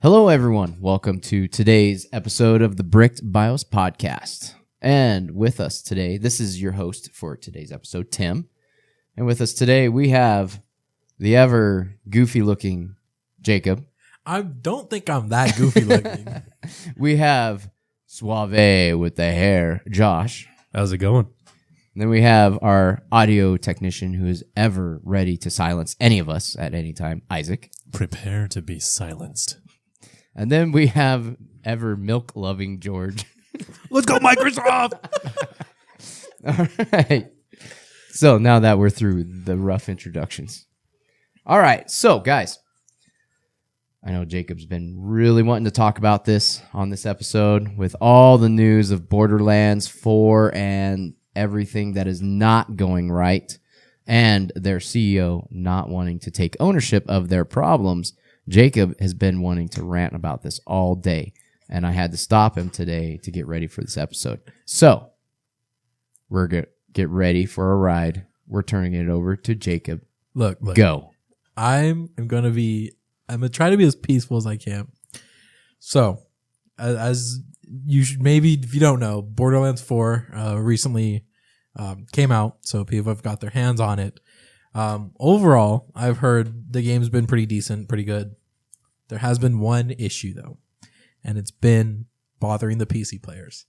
Hello, everyone. Welcome to today's episode of the Bricked BIOS podcast. And with us today, this is your host for today's episode, Tim. And with us today, we have the ever goofy-looking Jacob. I don't think I'm that goofy looking. We have Suave with the hair, Josh. How's it going? And then we have our audio technician who is ever ready to silence any of us at any time, Isaac. Prepare to be silenced. And then we have ever milk-loving George. Let's go, Microsoft! All right. So now that we're through the rough introductions. All right. So, guys, I know Jacob's been really wanting to talk about this on this episode with all the news of Borderlands 4 and everything that is not going right and their CEO not wanting to take ownership of their problems. Jacob has been wanting to rant about this all day, and I had to stop him today to get ready for this episode. So, we're going to get ready for a ride. We're turning it over to Jacob. Look. Go. I'm going to try to be as peaceful as I can. So, as you should, maybe if you don't know, Borderlands 4 recently came out, so people have got their hands on it. Overall, I've heard the game's been pretty decent, pretty good. There has been one issue though, and it's been bothering the PC players.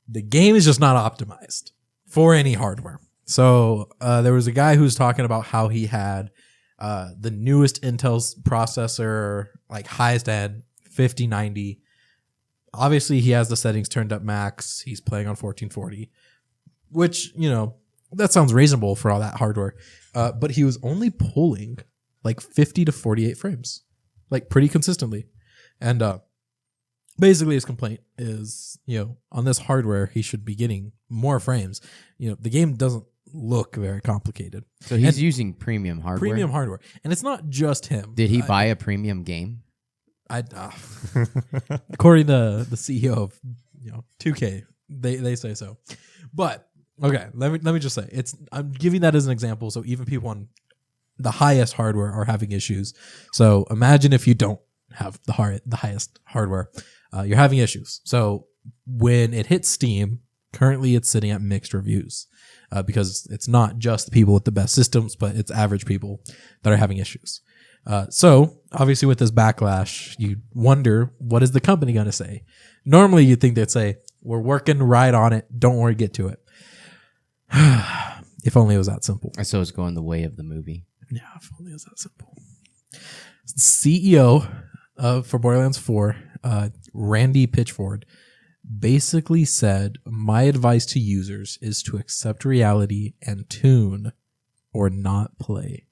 The game is just not optimized for any hardware. So there was a guy who was talking about how he had the newest Intel processor, like highest end, 5090. Obviously, he has the settings turned up max. He's playing on 1440, which, you know, that sounds reasonable for all that hardware. But he was only pulling like 50 to 48 frames, like pretty consistently. And basically his complaint is, you know, on this hardware, he should be getting more frames. You know, the game doesn't look very complicated. So he's using premium hardware? Premium hardware. And it's not just him. Did he buy a premium game? According to the CEO of 2K, they say so. But okay, let me just say I'm giving that as an example, so even people on the highest hardware are having issues. So imagine if you don't have the highest hardware, you're having issues. So when it hits Steam, currently it's sitting at mixed reviews because it's not just the people with the best systems, but it's average people that are having issues. So obviously with this backlash, you wonder, what is the company going to say? Normally you'd think they'd say, we're working right on it. Don't worry, get to it. If only it was that simple. So it's going the way of the movie. Yeah, if only it was that simple. CEO for Borderlands 4, Randy Pitchford, basically said, my advice to users is to accept reality and tune or not play.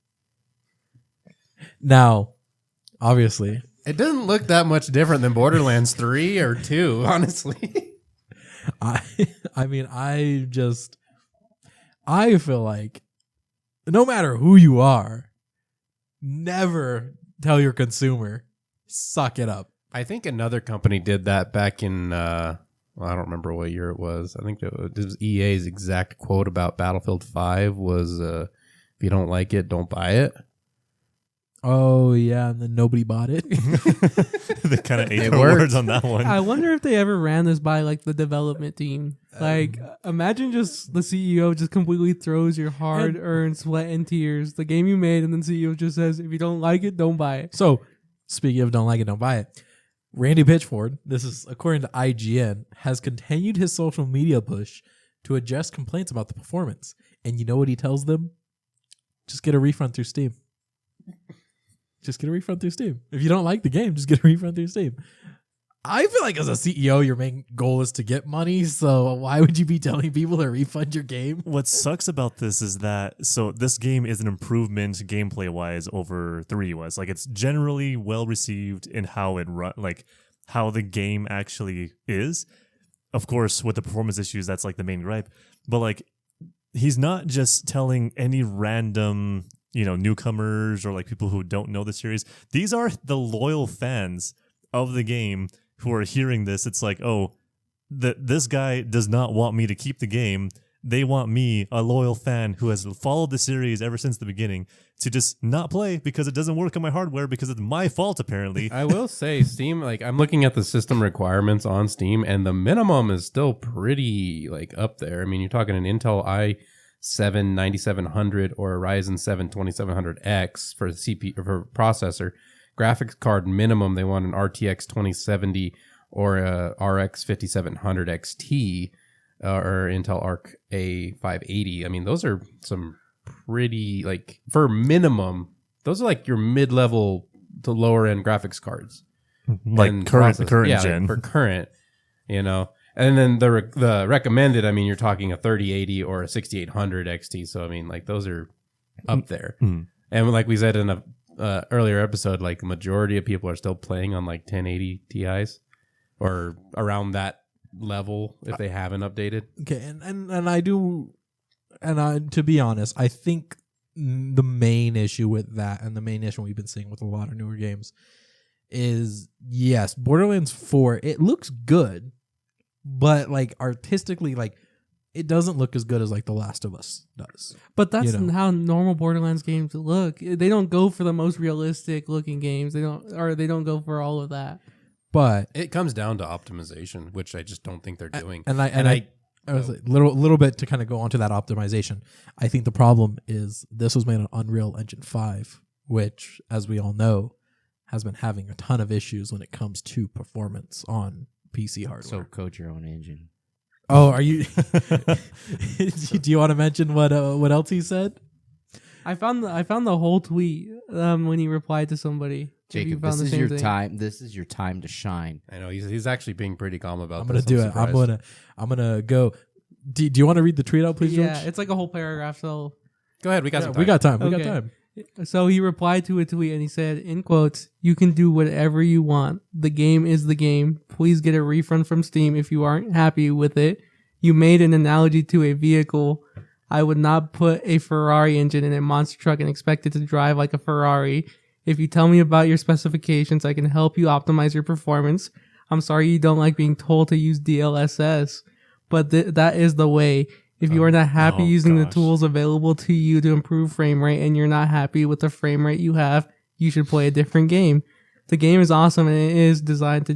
Now, obviously, It doesn't look that much different than Borderlands 3 or 2, honestly. I mean, I feel like no matter who you are, never tell your consumer, suck it up. I think another company did that back in, I don't remember what year it was. I think it was EA's exact quote about Battlefield 5 was, if you don't like it, don't buy it. Oh, yeah, and then nobody bought it. They kind of ate their words on that one. I wonder if they ever ran this by like the development team. Like, imagine just the CEO just completely throws your hard-earned sweat and tears, the game you made, and then CEO just says, if you don't like it, don't buy it. So, speaking of don't like it, don't buy it, Randy Pitchford, this is according to IGN, has continued his social media push to address complaints about the performance. And you know what he tells them? Just get a refund through Steam. Just get a refund through Steam. If you don't like the game, just get a refund through Steam. I feel like as a CEO, your main goal is to get money. So why would you be telling people to refund your game? What sucks about this is that, so this game is an improvement gameplay-wise over 3 was. Like, it's generally well-received in how it run, like, how the game actually is. Of course, with the performance issues, that's, like, the main gripe. But, like, he's not just telling any random, newcomers or, like, people who don't know the series. These are the loyal fans of the game who are hearing this. It's like, oh, this guy does not want me to keep the game. they want me, a loyal fan who has followed the series ever since the beginning, to just not play because it doesn't work on my hardware because it's my fault apparently. I will say Steam, like I'm looking at the system requirements on Steam and the minimum is still pretty like up there. I mean, you're talking an Intel i7 9700 or a Ryzen 7 2700X for the CPU or for processor. Graphics card minimum, they want an RTX 2070 or a RX 5700 XT or Intel Arc A580. I mean, those are some pretty, like, for minimum, those are like your mid-level to lower-end graphics cards. Like And current yeah, gen. like for current, you know. And then the recommended, I mean, you're talking a 3080 or a 6800 XT. So, I mean, like, those are up there. Mm. And like we said in a earlier episode, like, the majority of people are still playing on, like, 1080 Ti's or around that level if they haven't updated. Okay, and I do, and to be honest, I think the main issue with that, and the main issue we've been seeing with a lot of newer games, is yes, Borderlands 4, it looks good, but like artistically, like it doesn't look as good as like The Last of Us does. But that's You know. how normal Borderlands games look. They don't go for the most realistic looking games. They don't go for all of that. But It comes down to optimization, which I just don't think they're doing. I was like, little bit to kind of go onto that optimization. I think the problem is this was made on Unreal Engine 5, which, as we all know, has been having a ton of issues when it comes to performance on PC hardware. So code your own engine. Oh, are you? Do you want to mention what else he said? I found the whole tweet when he replied to somebody. If you Jacob, found this the is same your thing. time. This is your time to shine. I know he's actually being pretty calm about I'm this. gonna do it. I'm gonna go. Do you want to read the tweet out, please, George? Yeah, it's like a whole paragraph. So Go ahead. We got Yeah, some time. we got time. We got Okay. time. So he replied to a tweet and he said, in quotes, "You can do whatever you want. The game is the game. Please get a refund from Steam if you aren't happy with it. You made an analogy to a vehicle. I would not put a Ferrari engine in a monster truck and expect it to drive like a Ferrari. If you tell me about your specifications, I can help you optimize your performance. I'm sorry you don't like being told to use DLSS, but that is the way. If you are not happy using the tools available to you to improve frame rate and you're not happy with the frame rate you have, you should play a different game. The game is awesome and it is designed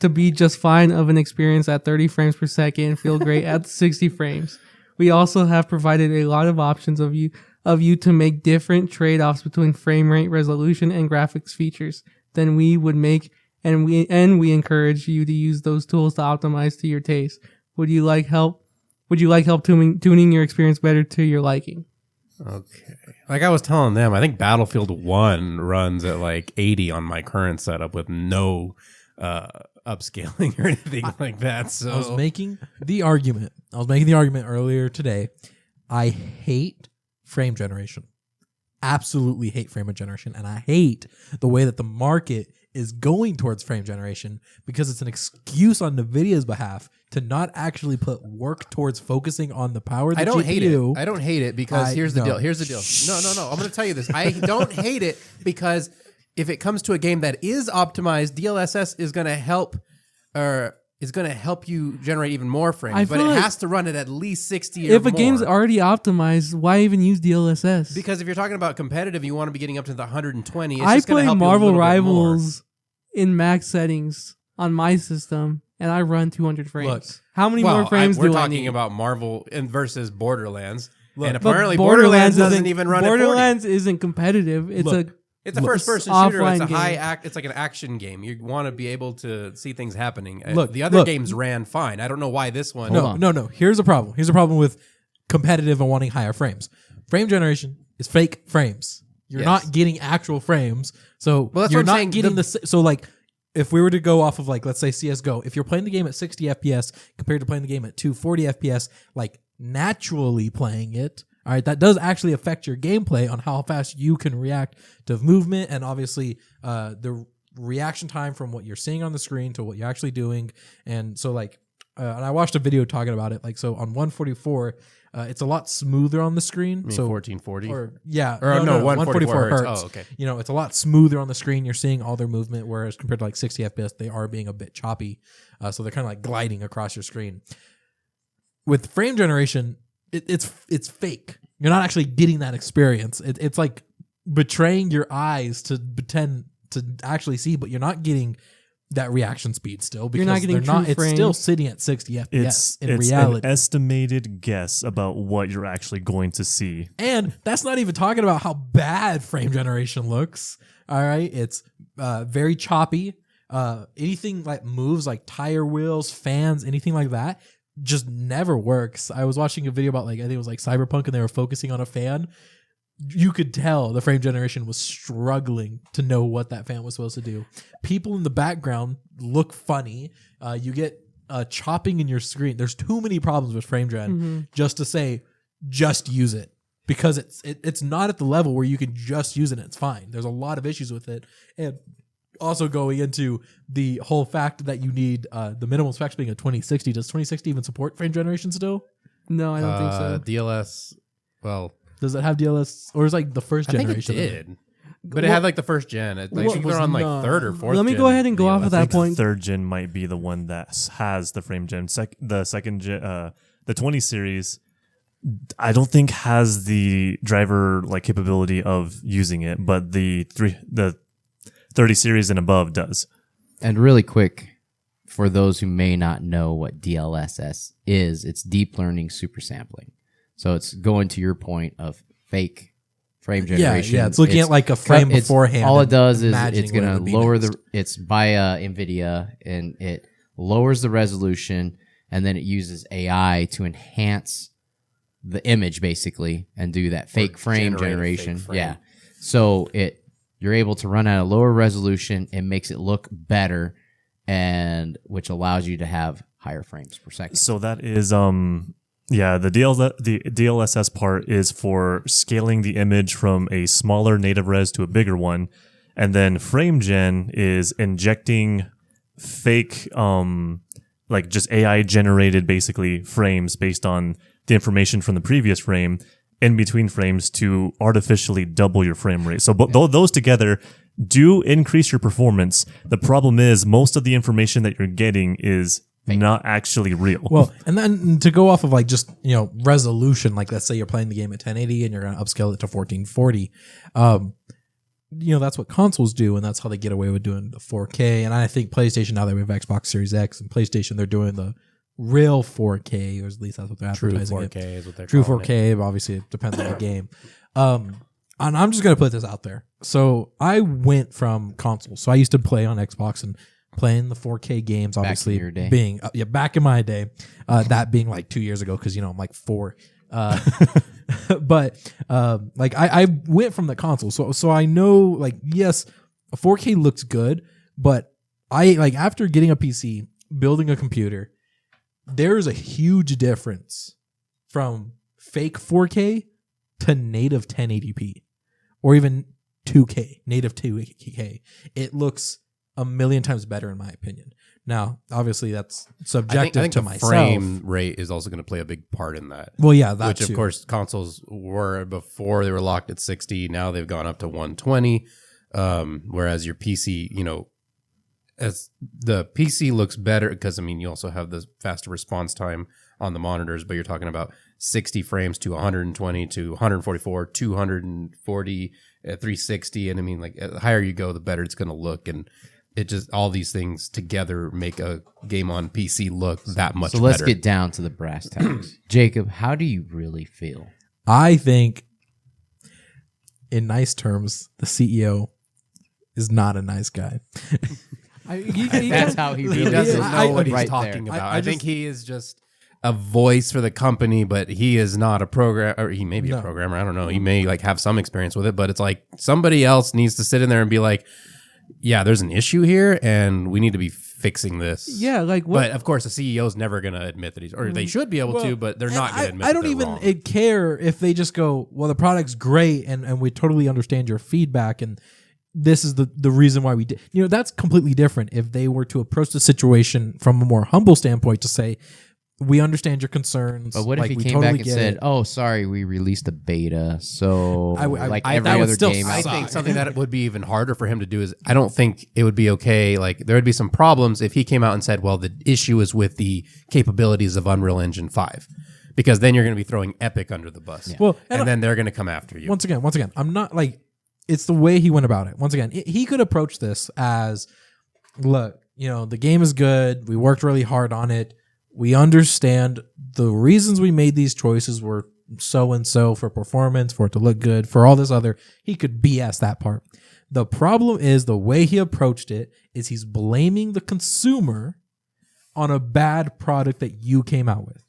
to be just fine of an experience at 30 frames per second and feel great at 60 frames. We also have provided a lot of options of you to make different trade-offs between frame rate, resolution, and graphics features than we would make, and we encourage you to use those tools to optimize to your taste. Would you like help tuning your experience better to your liking?" Okay. Like I was telling them, I think Battlefield 1 runs at like 80 on my current setup with no upscaling or anything like that. So I was making the argument earlier today. I hate frame generation. Absolutely hate frame generation. And I hate the way that the market is going towards frame generation because it's an excuse on Nvidia's behalf to not actually put work towards focusing on the power of the I don't GPU. hate it. I don't hate it because here's the no. deal. Here's the deal. No. I'm going to tell you this. I don't hate it because if it comes to a game that is optimized, DLSS is going to help you generate even more frames, but it has to run at least 60 or If more. a game's already optimized, why even use DLSS? Because if you're talking about competitive, you want to be getting up to the 120. It's I just gonna play help you a Marvel little bit more. Rivals in max settings on my system, and I run 200 frames. Look, How many more frames we're do I talking need? about Marvel versus Borderlands, and But apparently Borderlands doesn't isn't- even run at 40. Borderlands isn't competitive. It's It's a first-person shooter. It's a offline high game. act. It's like an action game. You want to be able to see things happening. Look, the other look. games ran fine. I don't know why this one. No. Here's a problem. Here's a problem with competitive and wanting higher frames. Frame generation is fake frames. You're Yes. not getting actual frames. So Well, that's you're what I'm not saying. getting so like if we were to go off of like let's say CS:GO, if you're playing the game at 60 FPS compared to playing the game at 240 FPS, like naturally playing it, all right, that does actually affect your gameplay on how fast you can react to movement and obviously the reaction time from what you're seeing on the screen to what you're actually doing. And so like and I watched a video talking about it. Like so on 144, it's a lot smoother on the screen. I mean, So 1440. or yeah, Or no, 144 hertz. hertz. Oh, okay. You know, it's a lot smoother on the screen. You're seeing all their movement, whereas compared to like 60 FPS, they are being a bit choppy. So they're kind of like gliding across your screen. With frame generation, it's fake. You're not actually getting that experience. It's like betraying your eyes to pretend to actually see, but you're not getting that reaction speed still because You're not getting they're not. true It's still frames. sitting at 60 FPS It's in it's reality. an estimated guess about what you're actually going to see. And that's not even talking about how bad frame generation looks. All right. It's very choppy. Anything like moves like tire wheels, fans, anything like that just never works. I was watching a video about like, I think it was like Cyberpunk and they were focusing on a fan. You could tell the frame generation was struggling to know what that fan was supposed to do. People in the background look funny. You get chopping in your screen. There's too many problems with frame gen just to say, just use it. Because it's not at the level where you can just use it and it's fine. There's a lot of issues with it. And also going into the whole fact that you need the minimum specs being a 2060. Does 2060 even support frame generation still? No, I don't think so. DLS, well, Does it have DLS? Or is it like the first I think generation? it did. But it had like the first gen. Like, What I think was they're on like not- third or fourth. Let me gen go ahead and go off DLS. of that I think point. third gen might be the one that has the frame gen. The second gen, the 20 series, I don't think has the driver like capability of using it, but the 30 series and above does. And really quick, for those who may not know what DLSS is, it's deep learning super sampling. So it's going to your point of fake frame generation. Yeah, it's looking at like a frame it's- beforehand. All it and does is imagining it's what going it to would be lower next. it's by Nvidia, and it lowers the resolution, and then it uses AI to enhance the image basically and do that fake frame generate a fake generation. frame. Yeah. So you're able to run at a lower resolution. It makes it look better, and which allows you to have higher frames per second. So that is the DLSS part is for scaling the image from a smaller native res to a bigger one, and then frame gen is injecting fake like just AI generated basically frames based on the information from the previous frame in between frames to artificially double your frame rate. So those together do increase your performance. The problem is most of the information that you're getting is not actually real. Well, and then to go off of like just, resolution, like let's say you're playing the game at 1080 and you're going to upscale it to 1440. That's what consoles do, and that's how they get away with doing the 4K. And I think PlayStation, now that we have Xbox Series X and PlayStation, they're doing the real 4K, or at least that's what they're True advertising 4K it. is what they're True calling it. 4K, but obviously it depends on the game. And I'm just going to put this out there. So I went from consoles. So I used to play on Xbox and playing the 4K games, obviously your day. being back in my day, that being like 2 years ago, because I'm like 4. But like I went from the console, so I know, like, yes, a 4K looks good, but I like after getting a PC, building a computer, there's a huge difference from fake 4K to native 1080p or even 2K, native 2K. It looks a million times better in my opinion. Now, obviously that's subjective I think to the myself. frame rate is also going to play a big part in that. Well, yeah, that Which, too. of course, consoles were before they were locked at 60. Now they've gone up to 120. Whereas your PC, as the PC looks better because, you also have the faster response time on the monitors, but you're talking about 60 frames to 120 to 144, 240, 360. And like the higher you go, the better it's going to look. And it just, all these things together make a game on PC look that much better. So let's get down to the brass tacks. Jacob, how do you really feel? I think, in nice terms, the CEO is not a nice guy. That's how he He really doesn't feels. know what he's Right talking there. about. I I think just- he is just a voice for the company, but he is not a programmer. Or he may be a No. programmer. I don't know. He may have some experience with it, but it's like somebody else needs to sit in there and be like, yeah, there's an issue here and we need to be fixing this. Yeah, like what? But of course, the CEO is never going to admit that or they should be able to, but they're not going to admit I don't that they're even wrong. care if they just go, well, the product's great and we totally understand your feedback and this is the reason why we did. That's completely different. If they were to approach the situation from a more humble standpoint to say, we understand your concerns. But what if like, he we came totally back and get said, it. "Oh, sorry, we released a beta." So, like I- every that would other still game, I out suck. think something that would be even harder for him to do is I don't think it would be okay. Like there would be some problems if he came out and said, well, the issue is with the capabilities of Unreal Engine 5. because then you're going to be throwing Epic under the bus. Yeah. Well, and then they're going to come after you. once again, I'm not like, it's the way he went about it. Once again, he could approach this as, look, the game is good. We worked really hard on it. We understand the reasons we made these choices were so and so for performance, for it to look good, for all this other. He could BS that part. The problem is the way he approached it is he's blaming the consumer on a bad product that you came out with.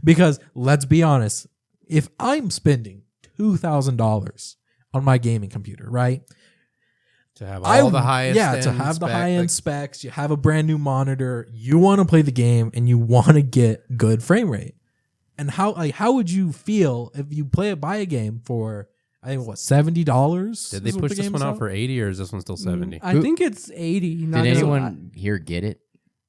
Because let's be honest, if I'm spending $2,000 on my gaming computer, right? To have all the highest to have the high end specs, you have a brand new monitor, you want to play the game and you want to get good frame rate. And how would you feel if you buy a game for, I think, what, $70? Did they push this one out for 80 or is this one still 70? I think it's 80. Did not gonna lie. anyone here get it?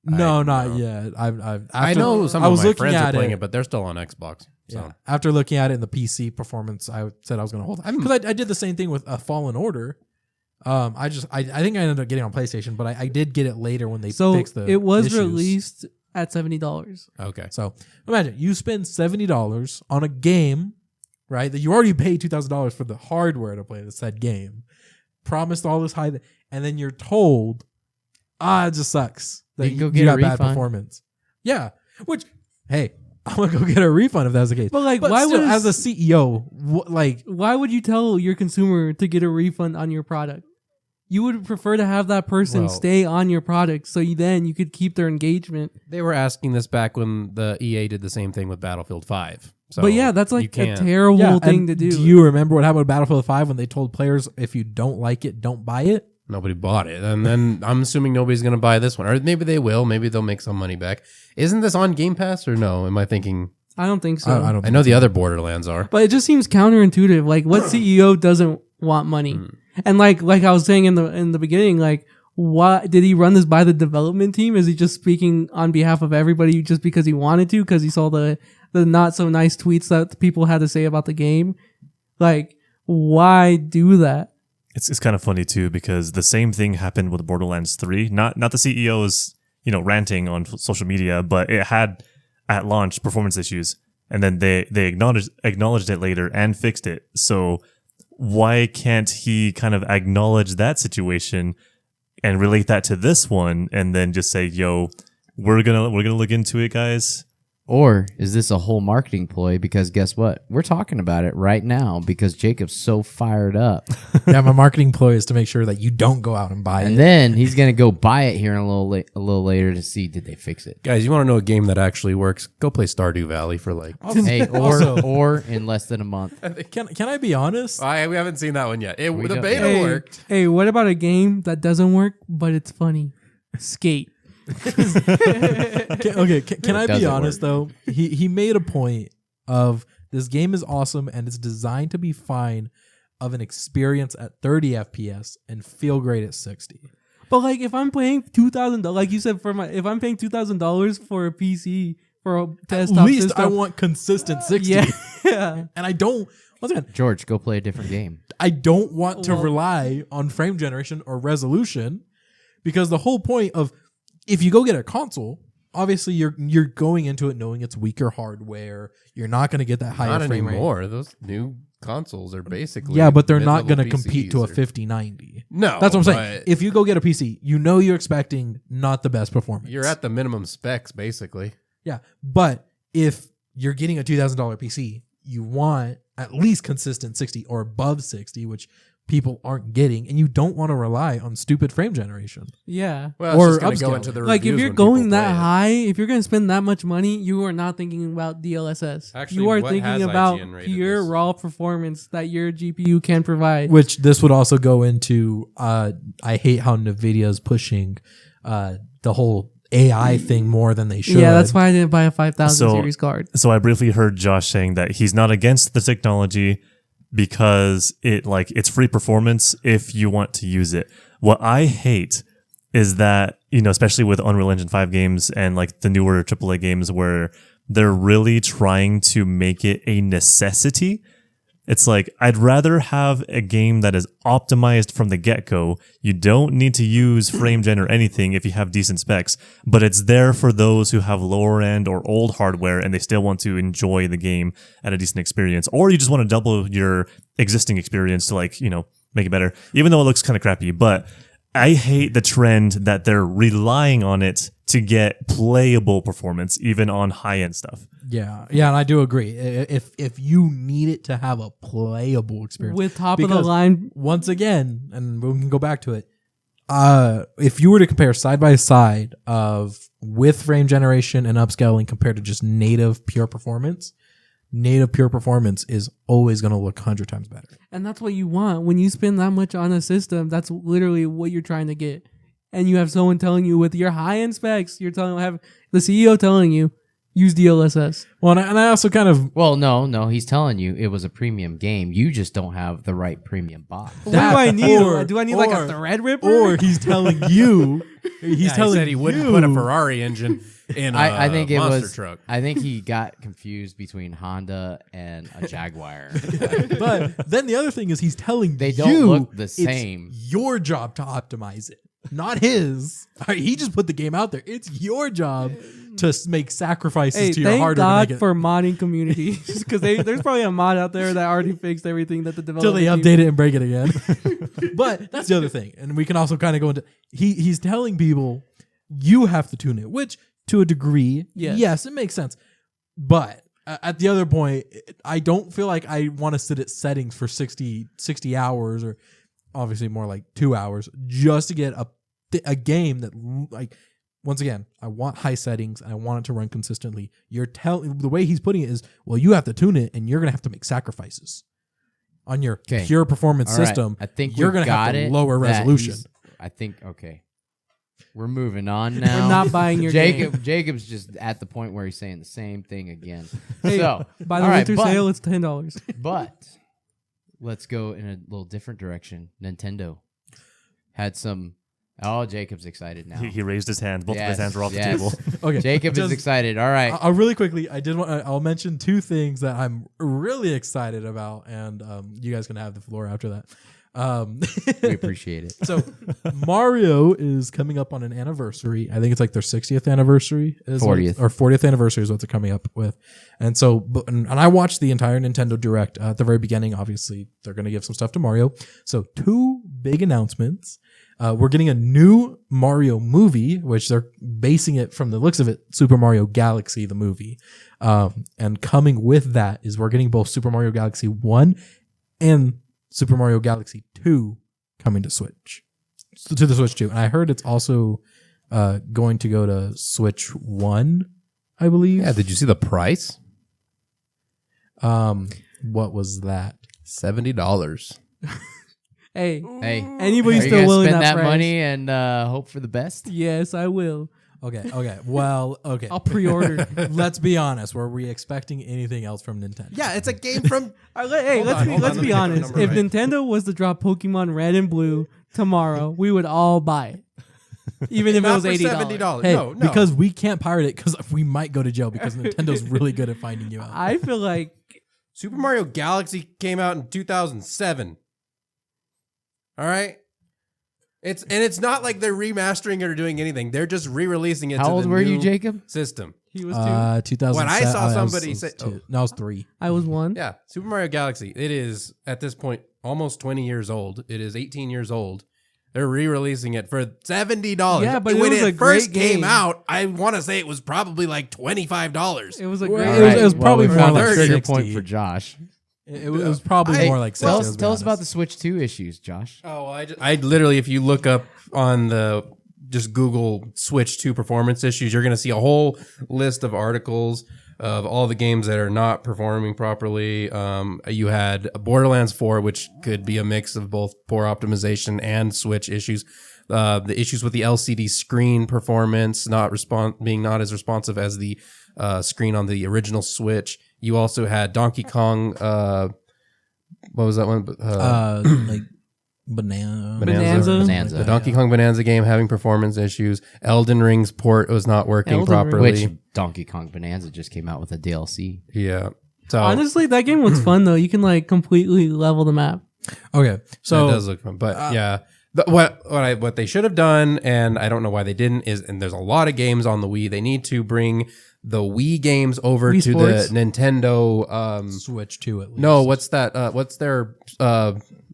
No, not yet. I know some I of was my looking friends are at playing it. it, but they're still on Xbox. So. Yeah. After looking at it in the PC performance, I said I was going to hold it. Because I did the same thing with Fallen Order. I think I ended up getting it on PlayStation, but I did get it later when they fixed the it was issues. released at $70. Okay. So imagine you spend $70 on a game, right? That you already paid $2,000 for the hardware to play the said game. Promised all this high, and then you're told, it just sucks that You can go you get got a bad refund. performance. Yeah, which hey, I'm gonna go get a refund if that's the case. But like, But why still, would as a CEO, why would you tell your consumer to get a refund on your product? You would prefer to have that person Well- stay on your product so then you could keep their engagement. They were asking this back when the EA did the same thing with Battlefield 5. So but yeah, that's you like a can't- terrible and thing to do. Do you remember what happened with Battlefield 5 when they told players if you don't like it, don't buy it? Nobody bought it. And then I'm assuming nobody's going to buy this one. Or maybe they will. Maybe they'll make some money back. Isn't this on Game Pass or no? Am I thinking? I don't think so. I don't. I know the other Borderlands are. But it just seems counterintuitive. Like, what CEO doesn't want money? And like I was saying in the beginning, like, why did he run this by the development team? Is he just speaking on behalf of everybody just because he wanted to? Because he saw the not so nice tweets that people had to say about the game. Like, why do that? It's kind of funny too because the same thing happened with Borderlands 3. Not the CEOs, ranting on social media, but it had at launch performance issues, and then they acknowledged it later and fixed it. So why can't he kind of acknowledge that situation and relate that to this one, and then just say, "Yo, we're gonna look into it, guys." Or is this a whole marketing ploy? Because guess what? We're talking about it right now because Jacob's so fired up. Yeah, my marketing ploy is to make sure that you don't go out and buy And it. then he's going to go buy it here in a little later to see did they fix it. Guys, you want to know a game that actually works? Go play Stardew Valley for like... Hey, Also- or in less than a month. Can I be honest? we haven't seen that one yet. The don't- beta Hey, worked. hey, what about a game that doesn't work but it's funny? Skate. Can I be doesn't honest though? He made a point of this game is awesome and it's designed to be fine of an experience at 30 FPS and feel great at 60. But like, if I'm paying $2,000, like you said, if I'm paying $2,000 for a PC for a At desktop least I system, want consistent 60. yeah. And I don't. Once again, George, go play a different game. I don't want to Well- rely on frame generation or resolution because the whole point of if you go get a console, obviously you're going into it knowing it's weaker hardware. You're not going to get that higher Not frame rate. anymore. Those new consoles are basically... Yeah, but they're not mid-level going to compete to a PCs or- 5090. No, That's what I'm saying. but If you go get a PC, you know you're expecting not the best performance. You're at the minimum specs, basically. Yeah, but if you're getting a $2,000 PC, you want at least consistent 60 or above 60, which people aren't getting, and you don't want to rely on stupid frame generation. Yeah. Well, Or it's just going to go upscaling. into the Like, if reviews you're when people going that play it. high, if you're going to spend that much money, you are not thinking about DLSS. Actually, you are what thinking has about IGN rated pure this? raw performance that your GPU can provide. Which this would also go into. I hate how Nvidia is pushing the whole AI thing more than they should. Yeah, that's why I didn't buy a 5000 So- series card. So I briefly heard Josh saying that he's not against the technology because it's free performance if you want to use it. What I hate is that, especially with Unreal Engine 5 games and like the newer AAA games where they're really trying to make it a necessity It's like, I'd rather have a game that is optimized from the get-go. You don't need to use frame gen or anything if you have decent specs, but it's there for those who have lower end or old hardware and they still want to enjoy the game at a decent experience. Or you just want to double your existing experience to like, make it better, even though it looks kind of crappy. But I hate the trend that they're relying on it to get playable performance, even on high-end stuff. Yeah, and I do agree. If you need it to have a playable experience with top of the Because line. once again, and we can go back to it. If you were to compare side by side of with frame generation and upscaling compared to just native pure performance is always going to look 100 times better. And that's what you want. When you spend that much on a system, that's literally what you're trying to get. And you have someone telling you with your high-end specs, have the CEO telling you, use DLSS. Well, and I also kind of... Well, no, he's telling you it was a premium game. You just don't have the right premium box. What do I need? or- Do I need like a or- thread ripper? Or he's telling you... He said he wouldn't put a Ferrari engine in I think it monster was. truck. I think he got confused between Honda and a Jaguar. But then the other thing is he's telling They don't you look the it's same. your job to optimize it, not his. He just put the game out there. It's your job to make sacrifices to your thank hardware God to make it. for modding communities, because there's probably a mod out there that already fixed everything that the Till developer they update it and break it again. But that's the other thing. And we can also kind of go into he's telling people you have to tune it, which to a degree, yes, it makes sense. But at the other point, I don't feel like I want to sit at settings for 60 hours, or obviously more like 2 hours, just to get a game that, like, once again, I want high settings and I want it to run consistently. The way he's putting it is, well, you have to tune it and you're going to have to make sacrifices on your pure performance All right. system. I think you're going to have to lower resolution. I think, okay. We're moving on now. We're not buying your game. Jacob's just at the point where he's saying the same thing again. Hey, So, by the all right, winter sale, it's $10. But let's go in a little different direction. Nintendo had some. Oh, Jacob's excited now. He raised his hand. Both of his Yes, hands were off the yes. table. Okay, Jacob is just- excited. All right. I'll really quickly. I'll mention two things that I'm really excited about, and you guys can have the floor after that. We appreciate it. So Mario is coming up on an anniversary. I think it's like their 60th anniversary. 40th. Or 40th anniversary is what they're coming up with. And so, and I watched the entire Nintendo Direct at the very beginning. Obviously, they're going to give some stuff to Mario. So two big announcements. We're getting a new Mario movie, which they're basing it from the looks of it, Super Mario Galaxy, the movie. And coming with that is we're getting both Super Mario Galaxy 1 and Super Mario Galaxy 2 coming to Switch. To the Switch 2. And I heard it's also going to go to Switch 1, I believe. Yeah, did you see the price? What was that? $70. Hey, Are anybody you still gonna willing spend that price? money and hope for the best? Yes, I will. Okay. Well, okay. I'll pre-order. Let's be honest. Were we expecting anything else from Nintendo? Yeah, it's a game from. Let's on, be hold on, let me be get the honest. number If right. Nintendo was to drop Pokemon Red and Blue tomorrow, we would all buy it, even if it was $80. $70. Hey, no. because we can't pirate it because we might go to jail because Nintendo's really good at finding you out. I feel like Super Mario Galaxy came out in 2007. All right. It's not like they're remastering it or doing anything. They're just re-releasing it. How to old the were you, new Jacob? System. he was two. 2007. When I saw was somebody say- two. No, I was 3. I was 1. Yeah, Super Mario Galaxy. It is at this point almost 20 years old. It is 18 years old. They're re-releasing it for $70. Yeah, but it when was a it first great came game. out, I want to say it was probably like $25. It was a Well, great. it was- it was probably we more found like a trigger 60. point for Josh. It was probably Hey, more like 60. Tell let's us, be tell us about honest. the Switch 2 issues, Josh. Oh, I literally, if you look up on the just Google Switch 2 performance issues, you're going to see a whole list of articles of all the games that are not performing properly. You had Borderlands 4, which could be a mix of both poor optimization and Switch issues. The issues with the LCD screen performance, being not as responsive as the screen on the original Switch. You also had Donkey Kong. What was that one? Like Bonanza. Bonanza. The Donkey Kong Bonanza game having performance issues. Elden Ring's port was not working Elden Ring. properly. Which Donkey Kong Bonanza just came out with a DLC. Yeah. So Honestly, that game looks fun though. You can like completely level the map. Okay, so it does look fun, but yeah. What they should have done, and I don't know why they didn't, is and there's a lot of games on the Wii. They need to bring the Wii games over Wii to Sports? the Nintendo. Switch 2 at least. No, what's that? What's their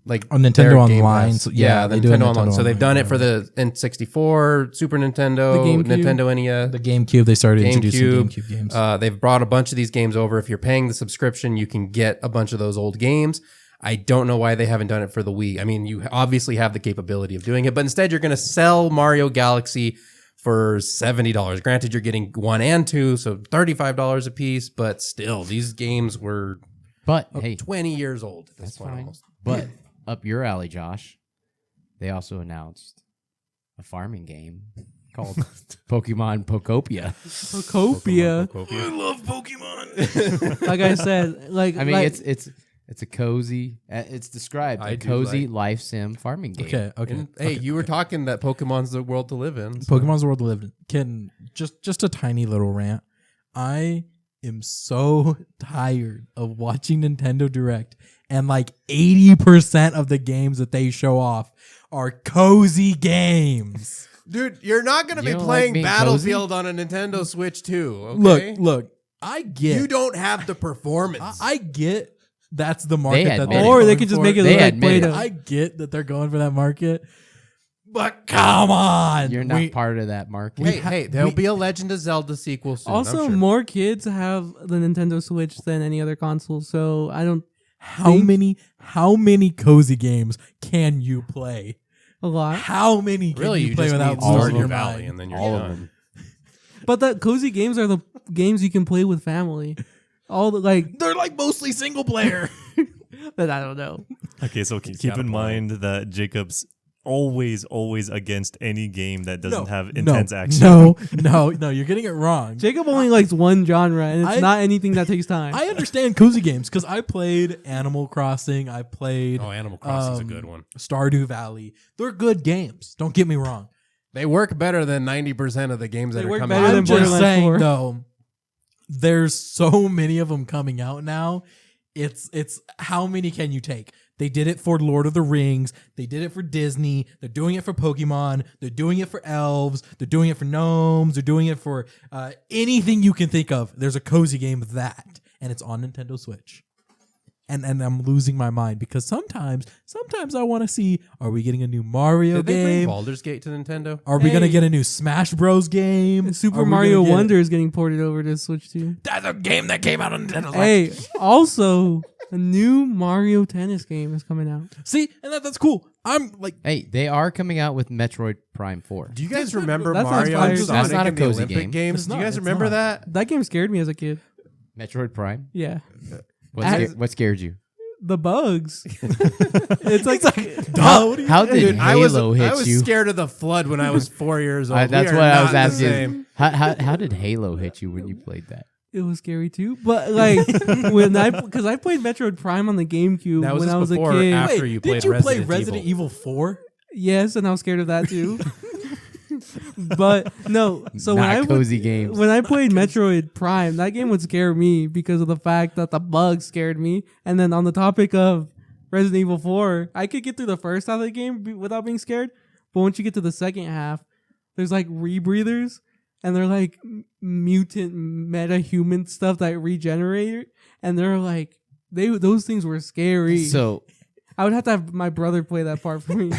like On Nintendo their Game Online, Pass? so yeah, the they do a Nintendo Nintendo Online. So they've Online, done it yeah. for the N64, Super Nintendo, The GameCube? Nintendo NES. the GameCube. They started introducing GameCube. GameCube games. They've brought a bunch of these games over. If you're paying the subscription, you can get a bunch of those old games. I don't know why they haven't done it for the Wii. I mean, you obviously have the capability of doing it, but instead you're going to sell Mario Galaxy for $70. Granted, you're getting 1 and 2, so $35 a piece, but still, these games were But hey, 20 years old at this that's point fine. almost. But up your alley, Josh, they also announced a farming game called Pokemon Pokopia. Pokopia. I love Pokemon. Like I said, like I mean, like, it's a cozy. It's described I a do cozy like- life sim farming game. Okay, okay. And, hey, you were talking that Pokemon's the world to live in. so- Pokemon's the world to live in. Can just a tiny little rant. I am so tired of watching Nintendo Direct, and like 80% of the games that they show off are cozy games. Dude, you're not going to You be don't playing like being Battlefield on a Nintendo Switch 2, okay? Look, I get You don't have the performance. I get that's the market that admit they're it. or they going could just for. make it They look like admit it. Play-Doh. I get that they're going for that market, but come on, You're not part of that market. Hey, there'll be a Legend of Zelda sequel soon. Also, I'm sure. more kids have the Nintendo Switch than any other console, so I don't how many cozy games can you play? a lot. How many can Really, you you play just without need losing Stardew your Valley, mind? and then you're All of done. them. But the cozy games are the games you can play with family. All the like They're like mostly single player. that I don't know. Okay, so keep got a in point. mind that Jacob's always against any game that doesn't have no, intense action. No, you're getting it wrong. Jacob only likes one genre, and it's I- not anything that takes time. I understand cozy games because I played Animal Crossing. I played Oh, Animal Crossing's a good one. Stardew Valley. They're good games. Don't get me wrong. They work better than 90% of the games They that are work coming better out. than I'm just Borderlands saying 4. though, there's so many of them coming out now. It's how many can you take? They did it for Lord of the Rings. They did it for Disney. They're doing it for Pokemon. They're doing it for elves. They're doing it for gnomes. They're doing it for anything you can think of. There's a cozy game of that, and it's on Nintendo Switch. And I'm losing my mind because sometimes I want to see, are we getting a new Mario Did they bring game? Baldur's Gate to Nintendo? Are we gonna Hey. get a new Smash Bros game? And Are Super we gonna Mario get- Wonder is getting ported over to Switch too. That's a game that came out on Nintendo Switch. Hey, also a new Mario Tennis game is coming out. See, and that's cool. I'm like, Hey, they are coming out with Metroid Prime 4. Do you guys remember That sounds Mario fire. and That's Sonic not a in the cozy Olympic game. Games? It's Do you not, guys it's remember not. that? That game scared me as a kid. Metroid Prime? Yeah, What scared you? the bugs. It's like How did Dude, I Halo was hit you? scared of the flood when I was 4 years old. That's We are what I not was the asking. same. How did Halo hit you when you played that? it was scary too. But like because I played Metroid Prime on the GameCube That was when just I was a before kid. after you played did you play Resident Resident Evil. Evil 4? Yes, and I was scared of that too. But no, so when Not I cozy games. when I played Metroid Prime, that game would scare me because of the fact that the bugs scared me. And then on the topic of Resident Evil 4, I could get through the first half of the game without being scared. But once you get to the second half, there's like rebreathers and they're like mutant meta human stuff that regenerate. And they're like, those things were scary. So I would have to have my brother play that part for me.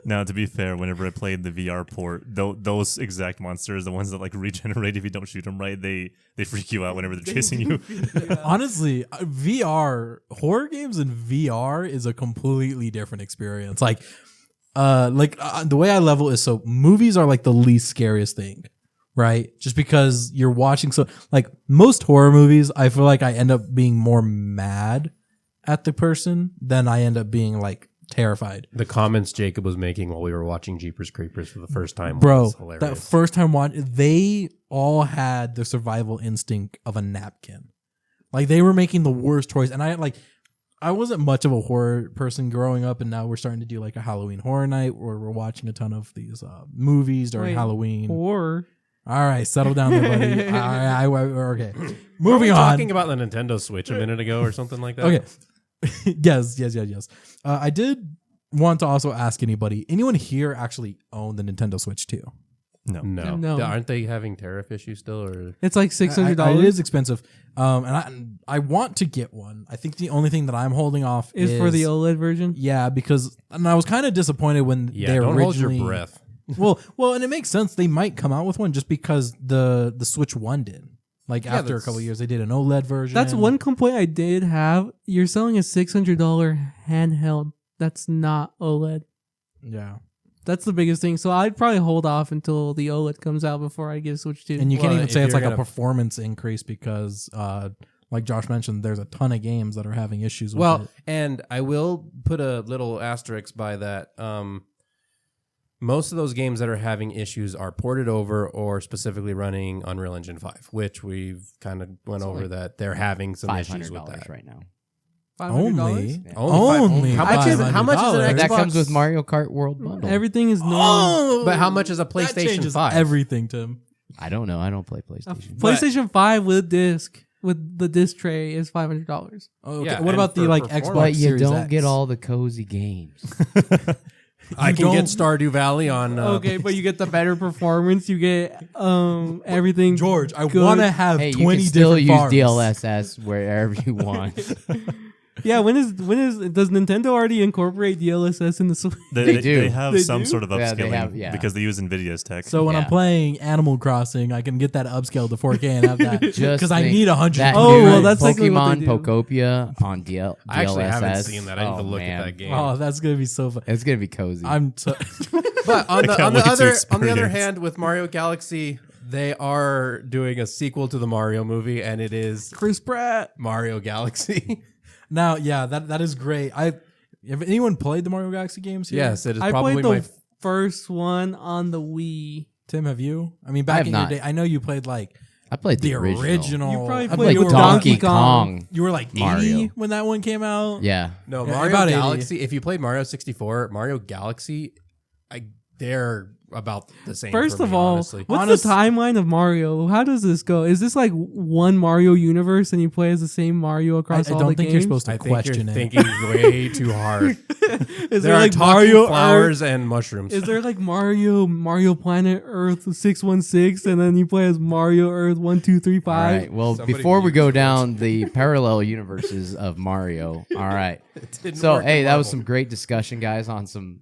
Now, to be fair, whenever I played the VR port, those exact monsters, the ones that like regenerate if you don't shoot them right, they freak you out whenever they're chasing you. Honestly, horror games in VR is a completely different experience. The way I level is so movies are like the least scariest thing, right? Just because you're watching like most horror movies, I feel like I end up being more mad at the person than I end up being like terrified. The comments Jacob was making while we were watching Jeepers Creepers for the first time Bro, was hilarious. that first time they all had the survival instinct of a napkin. Like they were making the worst choice. And I wasn't much of a horror person growing up, and now we're starting to do like a Halloween horror night where we're watching a ton of these movies during Wait, Halloween. Or All right, settle down there, buddy. All right, okay. Were we Moving on. talking about the Nintendo Switch a minute ago or something like that. Okay. Yes. I did want to also ask anyone here actually own the Nintendo Switch too? No. No. Aren't they having tariff issues still? Or It's like It $600 is expensive, and I want to get one. I think the only thing that I'm holding off is for the OLED version. Yeah, because and I was kind of disappointed when yeah, they don't originally. hold your breath. well, and it makes sense. They might come out with one just because the Switch 1 did. Like Yeah, after a couple of years, they did an OLED version. That's one complaint I did have. You're selling a $600 handheld that's not OLED. Yeah, That's the biggest thing. So I'd probably hold off until the OLED comes out before I get a Switch 2. and you can't Well, even if say it's you're like a gonna- performance increase because, like Josh mentioned, there's a ton of games that are having issues with Well, it. and I will put a little asterisk by that. Most of those games that are having issues are ported over or specifically running Unreal Engine 5, which we've kind of went over that they're having some issues with $500 that. right now. $500? Only How much is it? How much is an $500? Xbox? That comes with Mario Kart World Bundle. Everything is normal. Oh, But how much is a that PlayStation changes 5? everything, Tim. I don't know. I don't play A PlayStation. PlayStation 5 with disc, with the disc tray, is $500. Okay. Yeah, what and about the for like performance- Xbox But you Series don't X? get all the cozy games. I can don't- get Stardew Valley on. Okay, but you get the better performance. You get everything. George, I good. want to have Hey, you 20 can still different use farms. DLSS wherever you want. Yeah, when is does Nintendo already incorporate DLSS in the Switch? They do. They have They some do? sort of Yeah, they upscaling have- yeah. because they use Nvidia's tech. So when I'm Yeah. playing Animal Crossing, I can get that upscale to 4K and have that Just because I think need 100. that Oh, new well, that's exactly what Pokemon they do. Pokopia on DLSS. I actually haven't seen that. I need to Oh, look man. at that game. Oh, that's gonna be so fun. It's gonna be cozy. I'm so But on the, can't on the wait to other experience. hand, with Mario Galaxy, they are doing a sequel to the Mario movie, and it is Chris Pratt. Mario Galaxy. now. Yeah, that is great. Have anyone played the Mario Galaxy games here? Yes, it is I probably played my. the first one on the Wii. Tim, have you? I mean, I back have in not. your day, I know you played like I played the the original. You probably I played played you were Donkey Donkey Kong. You were like 80 Mario. when that one came out. Yeah. No, Yeah, Mario about 80. Galaxy. If you played Mario 64, Mario Galaxy, they're about the same. First for of me, all, honestly. what's the timeline of Mario? How does this go? Is this like one Mario universe and you play as the same Mario I across all don't the think games? you're supposed to I think question you're it. thinking way too hard. Is There are like talking Mario flowers Earth? and mushrooms. Is there like Mario Planet Earth 616 and then you play as Mario Earth 1235? All right. Well, Somebody before we mute go this. down the parallel universes of Mario, all right. Didn't So, work hey, in that was Marvel. some great discussion, guys, on some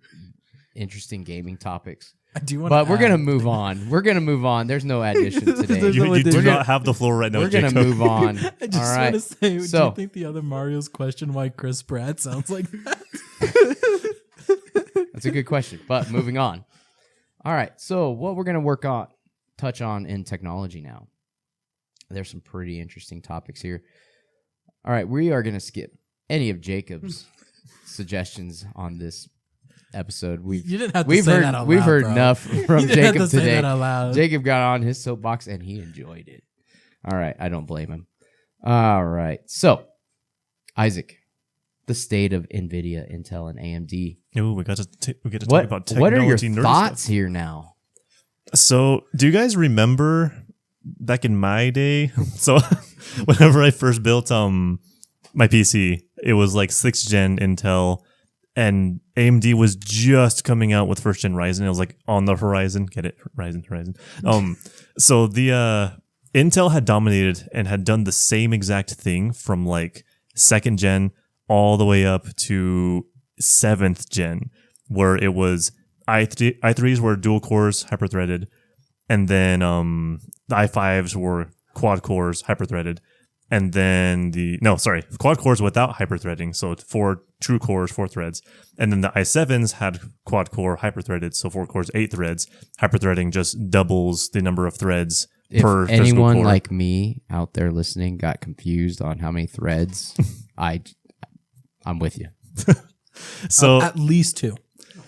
interesting gaming topics. I do want But we're gonna move on. We're gonna move on. There's no addition today. There's you no you do addition. not have the floor right now, We're gonna Jacob. move on. I just all right. want to say, do So- you think the other Mario's question why Chris Pratt sounds like that? That's a good question. But moving on. All right. So what we're gonna touch on in technology now. There's some pretty interesting topics here. All right, we are gonna skip any of Jacob's suggestions on this episode. You didn't have to say that out loud. We've heard bro. enough You from didn't have Jacob to say today. that out loud. Jacob got on his soapbox and he enjoyed it. All right, I don't blame him. All right, so Isaac, the state of Nvidia, Intel, and AMD. Ooh, we get to talk about technology. What are your nerd thoughts stuff. here now? So, do you guys remember back in my day? So, whenever I first built my PC, it was like 6th gen Intel, and AMD was just coming out with 1st gen Ryzen. It was like on the horizon. Get it? Horizon. So the Intel had dominated and had done the same exact thing from like 2nd gen all the way up to 7th gen, where it was i3s were dual cores hyper-threaded, and then the i5s were quad cores hyper-threaded, and then quad cores without hyper-threading, so 4 true cores, 4 threads, and then the i7s had quad core hyper-threaded, so 4 cores, 8 threads. Hyper-threading just doubles the number of threads If per physical anyone core. like me out there listening got confused on how many threads, I'm with you. So at least 2.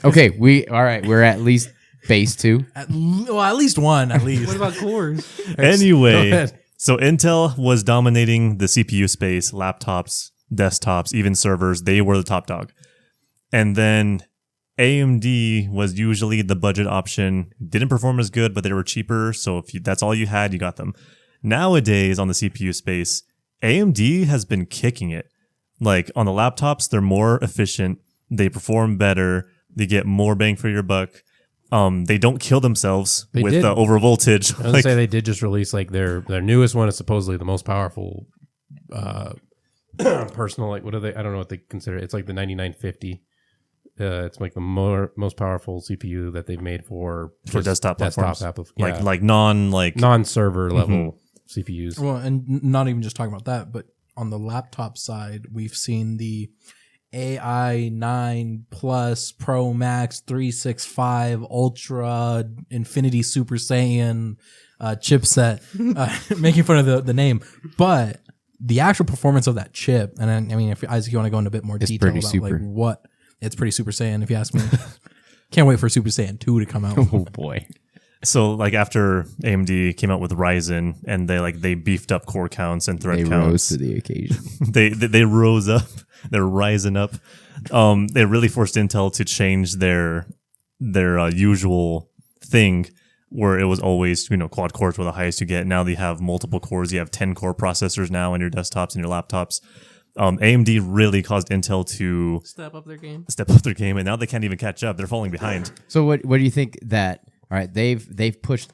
Okay, we're at least base 2. At least one. At least. What about cores? Go anyway, ahead. so Intel was dominating the CPU space, laptops, desktops, even servers. They were the top dog. And then AMD was usually the budget option. Didn't perform as good, but they were cheaper. So if that's all you had, you got them. Nowadays on the CPU space, AMD has been kicking it. Like on the laptops, they're more efficient. They perform better. They get more bang for your buck. They don't kill themselves with over voltage. I would say they did just release like their newest one is supposedly the most powerful personal, like what are they? I don't know what they consider it. It's like the 9950. It's like the most powerful CPU that they've made for desktop platforms. Like non-server level CPUs. Well, and not even just talking about that, but on the laptop side, we've seen the AI 9 Plus Pro Max 365 Ultra Infinity Super Saiyan chipset, making fun of the name, but the actual performance of that chip, and I mean, if Isaac, you want to go into a bit more detail about super. like what, it's pretty Super Saiyan if you ask me. Can't wait for Super Saiyan 2 to come out. Oh boy. So like after AMD came out with Ryzen and they beefed up core counts and thread They counts. rose to the occasion. they rose up. They're rising up. They really forced Intel to change their usual thing where it was always, quad cores were the highest you get. Now they have multiple cores. You have 10 core processors now in your desktops and your laptops. AMD really caused Intel to Step up their game. And now they can't even catch up. They're falling behind. So what do you think that? All right, they've pushed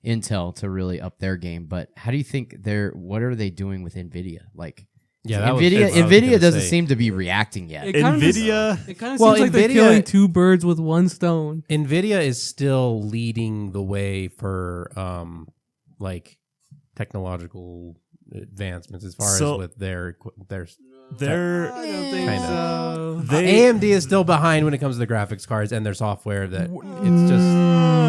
Intel to really up their game, but how do you think what are they doing with Nvidia? Like, Yeah, Nvidia doesn't seem to be reacting yet. It kind of seems like they're Nvidia- killing two birds with one stone. Nvidia is still leading the way for like technological advancements as far as with their They're I don't think Kinda. so. AMD is still behind when it comes to the graphics cards and their software. That it's just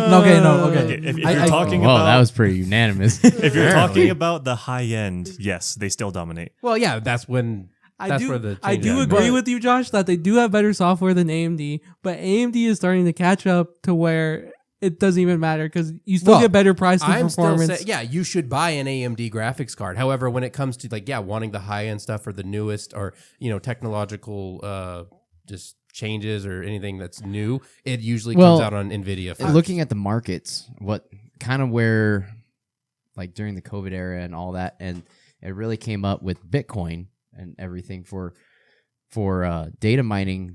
Okay. If you're talking Well, about that was pretty unanimous. if you're talking about the high end, yes, they still dominate. well, yeah. That's when I that's do, where the I change do is. agree with you, Josh, that they do have better software than AMD, but AMD is starting to catch up to where it doesn't even matter because you still get better price for performance. Still you should buy an AMD graphics card. However, when it comes to wanting the high end stuff or the newest or technological just changes or anything that's new, it usually comes out on Nvidia first. Looking at the markets, what kind of where, like during the COVID era and all that, and it really came up with Bitcoin and everything for data mining,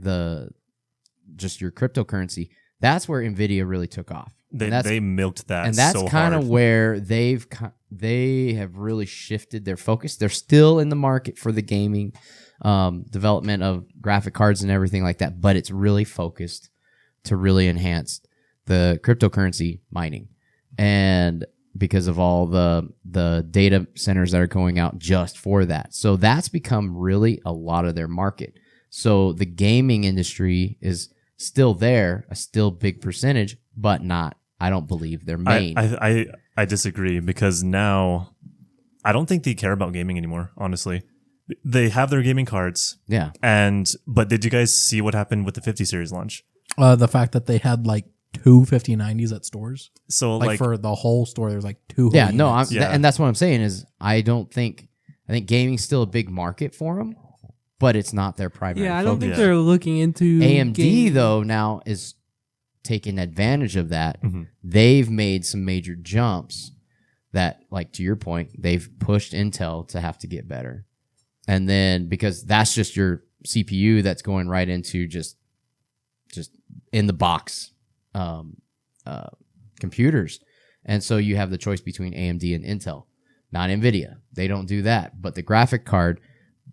just your cryptocurrency. That's where Nvidia really took off. They milked that, and that's so kind hard. of where they have really shifted their focus. They're still in the market for the gaming development of graphic cards and everything like that, but it's really focused to really enhance the cryptocurrency mining, and because of all the data centers that are going out just for that, so that's become really a lot of their market. So the gaming industry is still there, a still big percentage, but not, I don't believe, their main. I disagree because now I don't think they care about gaming anymore, honestly. They have their gaming cards. Yeah. But did you guys see what happened with the 50 series launch? The fact that they had like two 5090s at stores. So like for the whole store, there's like two. Yeah, whole no, units. and that's what I'm saying is I think gaming's still a big market for them, but it's not their primary. Yeah, I don't think Yeah. they're looking into AMD gaming. though now is taking advantage of that. Mhm. They've made some major jumps that, like to your point, they've pushed Intel to have to get better. And then because that's just your CPU that's going right into just in the box computers. And so you have the choice between AMD and Intel, not Nvidia. They don't do that. But the graphic card,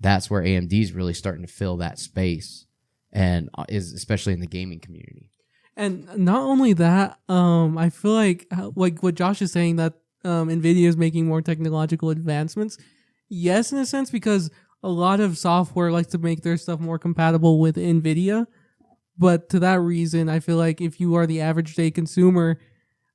that's where AMD is really starting to fill that space, and is especially in the gaming community. And not only that, I feel like what Josh is saying, that Nvidia is making more technological advancements. Yes, in a sense, because a lot of software likes to make their stuff more compatible with Nvidia. But to that reason, I feel like if you are the average day consumer,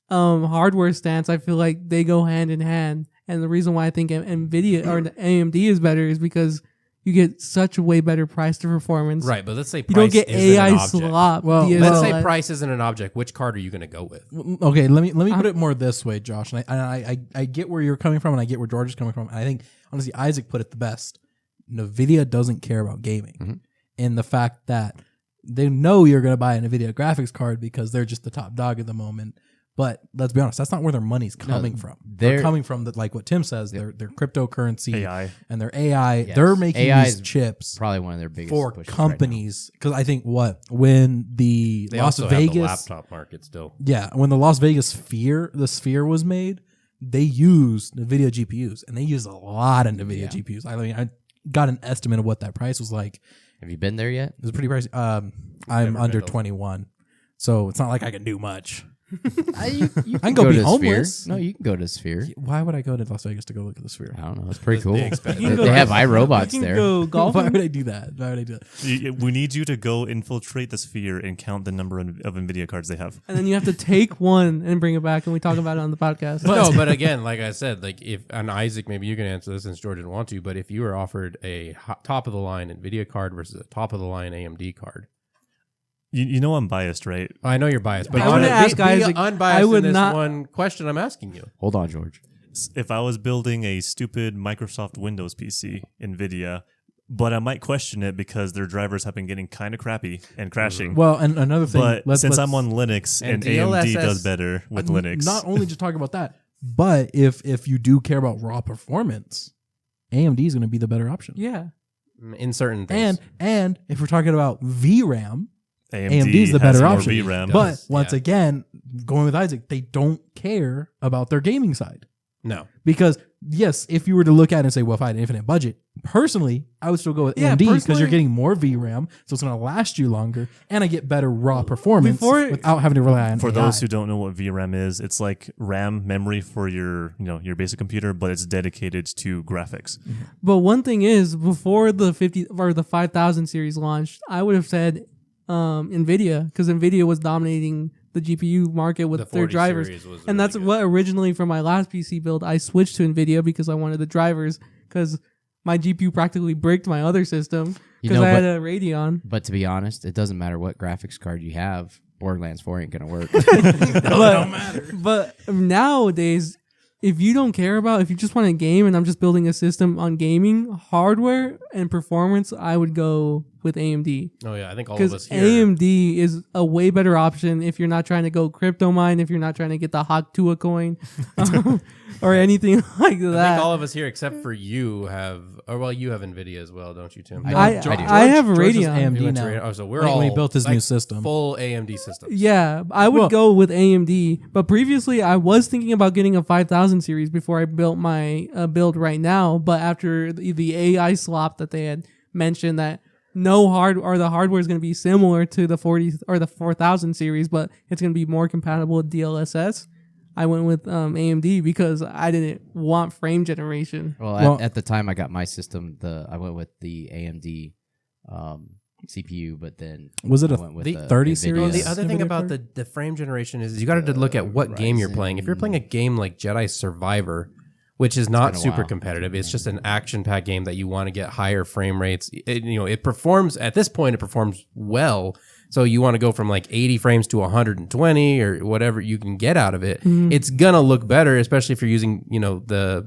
hardware stance, I feel like they go hand in hand. And the reason why I think Nvidia or AMD is better is because you get such a way better price to performance. Right, but let's say You price don't get isn't an AI object. slop. Well, Let's say DSLR. price isn't an object. Which card are you going to go with? Okay, let me put it more this way, Josh. And I get where you're coming from, and I get where George is coming from. And I think honestly, Isaac put it the best. Nvidia doesn't care about gaming, Mhm. and the fact that they know you're going to buy an Nvidia graphics card because they're just the top dog at the moment. But let's be honest, that's not where their money's coming from. They're coming from like what Tim says, their cryptocurrency AI. and their AI. Yes. They're making AI these is chips Probably one of their biggest for pushes companies. Because I think when the They Las also Vegas, have the laptop market still. yeah, when the Las Vegas the Sphere was made, they used Nvidia GPUs, and they used a lot of Nvidia GPUs. I mean, I got an estimate of what that price was like. Have you been there yet? It was pretty pricey. I'm under 21, so it's not like I can do much. You I can go be to homeless. Sphere. No, you can go to Sphere. Why would I go to Las Vegas to go look at the Sphere? I don't know. It's pretty cool. They expect They, it. they have You iRobots can there. go Why golfing. would I do that? Why would I do that? We need you to go infiltrate the Sphere and count the number of NVIDIA cards they have. And then you have to take one and bring it back, and we talk about it on the podcast. No, but again, like I said, like if and Isaac, maybe you can answer this since George didn't want to, but if you were offered a top of the line Nvidia card versus a top of the line AMD card, You know I'm biased, right? I know you're biased, but I would ask being Isaac, unbiased I would in this not- one question I'm asking you. Hold on, George. If I was building a stupid Microsoft Windows PC, NVIDIA, but I might question it because their drivers have been getting kind of crappy and crashing. Well, and another thing, But since I'm on Linux And and AMD DLSS does better with Linux. not only just talking about that, but if you do care about raw performance, AMD is going to be the better option. yeah. In certain things. And if we're talking about VRAM, AMD AMD is the has better more option. VRAM. But Yes, once yeah. again, going with Isaac, they don't care about their gaming side. No. Because yes, if you were to look at it and say, well, if I had an infinite budget, personally, I would still go with Yeah, AMD because personally- you're getting more VRAM, so it's going to last you longer, and I get better raw performance Before- without having to rely on For AI. those who don't know what VRAM is, it's like RAM memory for your basic computer, but it's dedicated to graphics. But one thing is, before the 50 or the 5000 series launched, I would have said Nvidia, because Nvidia was dominating the GPU market with The their 40 drivers. series was And really that's good. what originally for my last PC build, I switched to Nvidia because I wanted the drivers, because my GPU practically bricked my other system You because know, I had but- a Radeon. But to be honest, it doesn't matter what graphics card you have. Borderlands 4 ain't gonna work. But nowadays, if you don't care about, if you just want to game and I'm just building a system on gaming, hardware and performance, I would go with AMD. Oh yeah, I think all of Because us here. AMD is a way better option if you're not trying to go crypto mine, if you're not trying to get the Haktua coin or anything like I that. think all of us here, except for you, have. Or well, you have Nvidia as well, don't you, Tim? I do. have a George is Radeon. AMD You went to now. Radeon. Oh, so we're When all he built his new like, system. full AMD systems. Yeah, I would Well- go with AMD. But previously, I was thinking about getting a 5000 series before I built my build right now. But after the AI slop that they had mentioned that no the hardware is going to be similar to the 40 or the 4000 series, but it's going to be more compatible with DLSS. I went with AMD because I didn't want frame generation. Well, at the time I got my system, I went with the AMD CPU, but then Was it I a went with the 30 NVIDIA. series? The other thing Nvidia about card? the frame generation is you got to look at what game you're playing. If you're playing a game like Jedi Survivor, which is not been a super while. competitive, it's just an action-packed game that you want to get higher frame rates. It performs at this point. It performs well. So you want to go from like 80 frames to 120 or whatever you can get out of it. It's gonna look better, especially if you're using the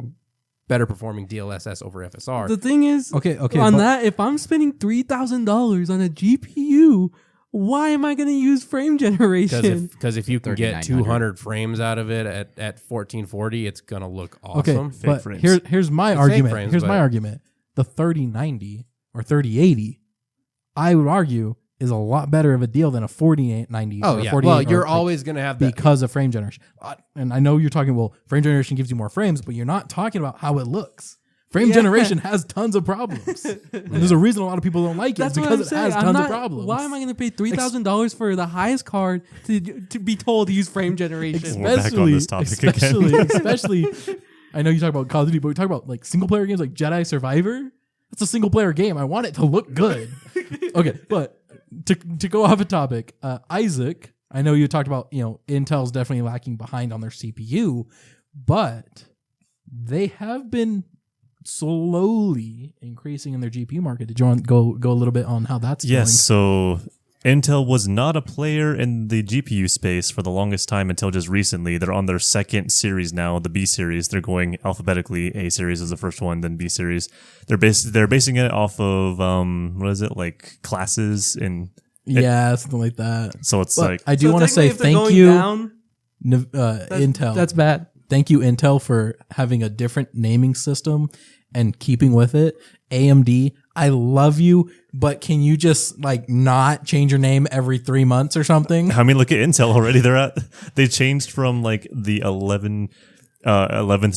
better performing DLSS over FSR. The thing is, Okay, on but- that, if I'm spending $3,000 on a GPU, why am I going to use frame generation? Because if you can get 3900. 200 frames out of it at 1440, it's gonna look Okay, awesome. but frames. here's my It's fake argument. frames, Here's but- my argument. The 3090 or 3080, I would argue, is a lot better of a deal than a 4090. Oh or yeah. 48 Well, or you're like- always gonna have that. because of frame generation. And I know you're talking, well, frame generation gives you more frames, but you're not talking about how it looks. Frame Yeah. generation has tons of problems. And there's a reason a lot of people don't like it. That's It's what I'm because it saying. has I'm tons not- of problems. Why am I going to pay $3,000 for the highest card to be told to use frame generation? We're back on this topic again. especially, I know you talk about Call of Duty, but we talk about like single player games like Jedi Survivor. That's a single player game. I want it to look good. Okay, but to go off a topic, Isaac, I know you talked about, Intel's definitely lacking behind on their CPU, but they have been slowly increasing in their GPU market. Did you want to go a little bit on how that's Yes, so Intel was not a player in the GPU space for the longest time until just recently. They're on their second series now, the B series. They're going alphabetically. A series is the first one, then B series. They're basing it off of what is it, like classes in Yeah, something like that. So it's But like I do So want to say technically, if they're thank going you, down, Intel. That's bad. Thank you, Intel, for having a different naming system and keeping with it. AMD, I love you, but can you just like not change your name every 3 months or something? I mean, look at Intel already. They changed from like the 11th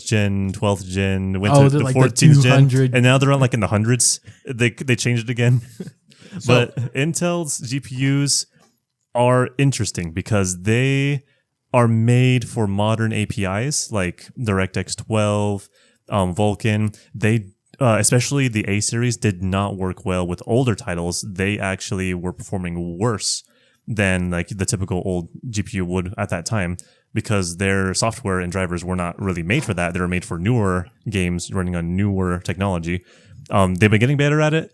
gen, 12th gen, went to they're the like the 14th gen, 200. and now they're on like in the hundreds. They changed it again. But Intel's GPUs are interesting because they are made for modern APIs like DirectX 12, Vulkan. They especially the A series did not work well with older titles. They actually were performing worse than like the typical old GPU would at that time because their software and drivers were not really made for that. They were made for newer games running on newer technology. They've been getting better at it.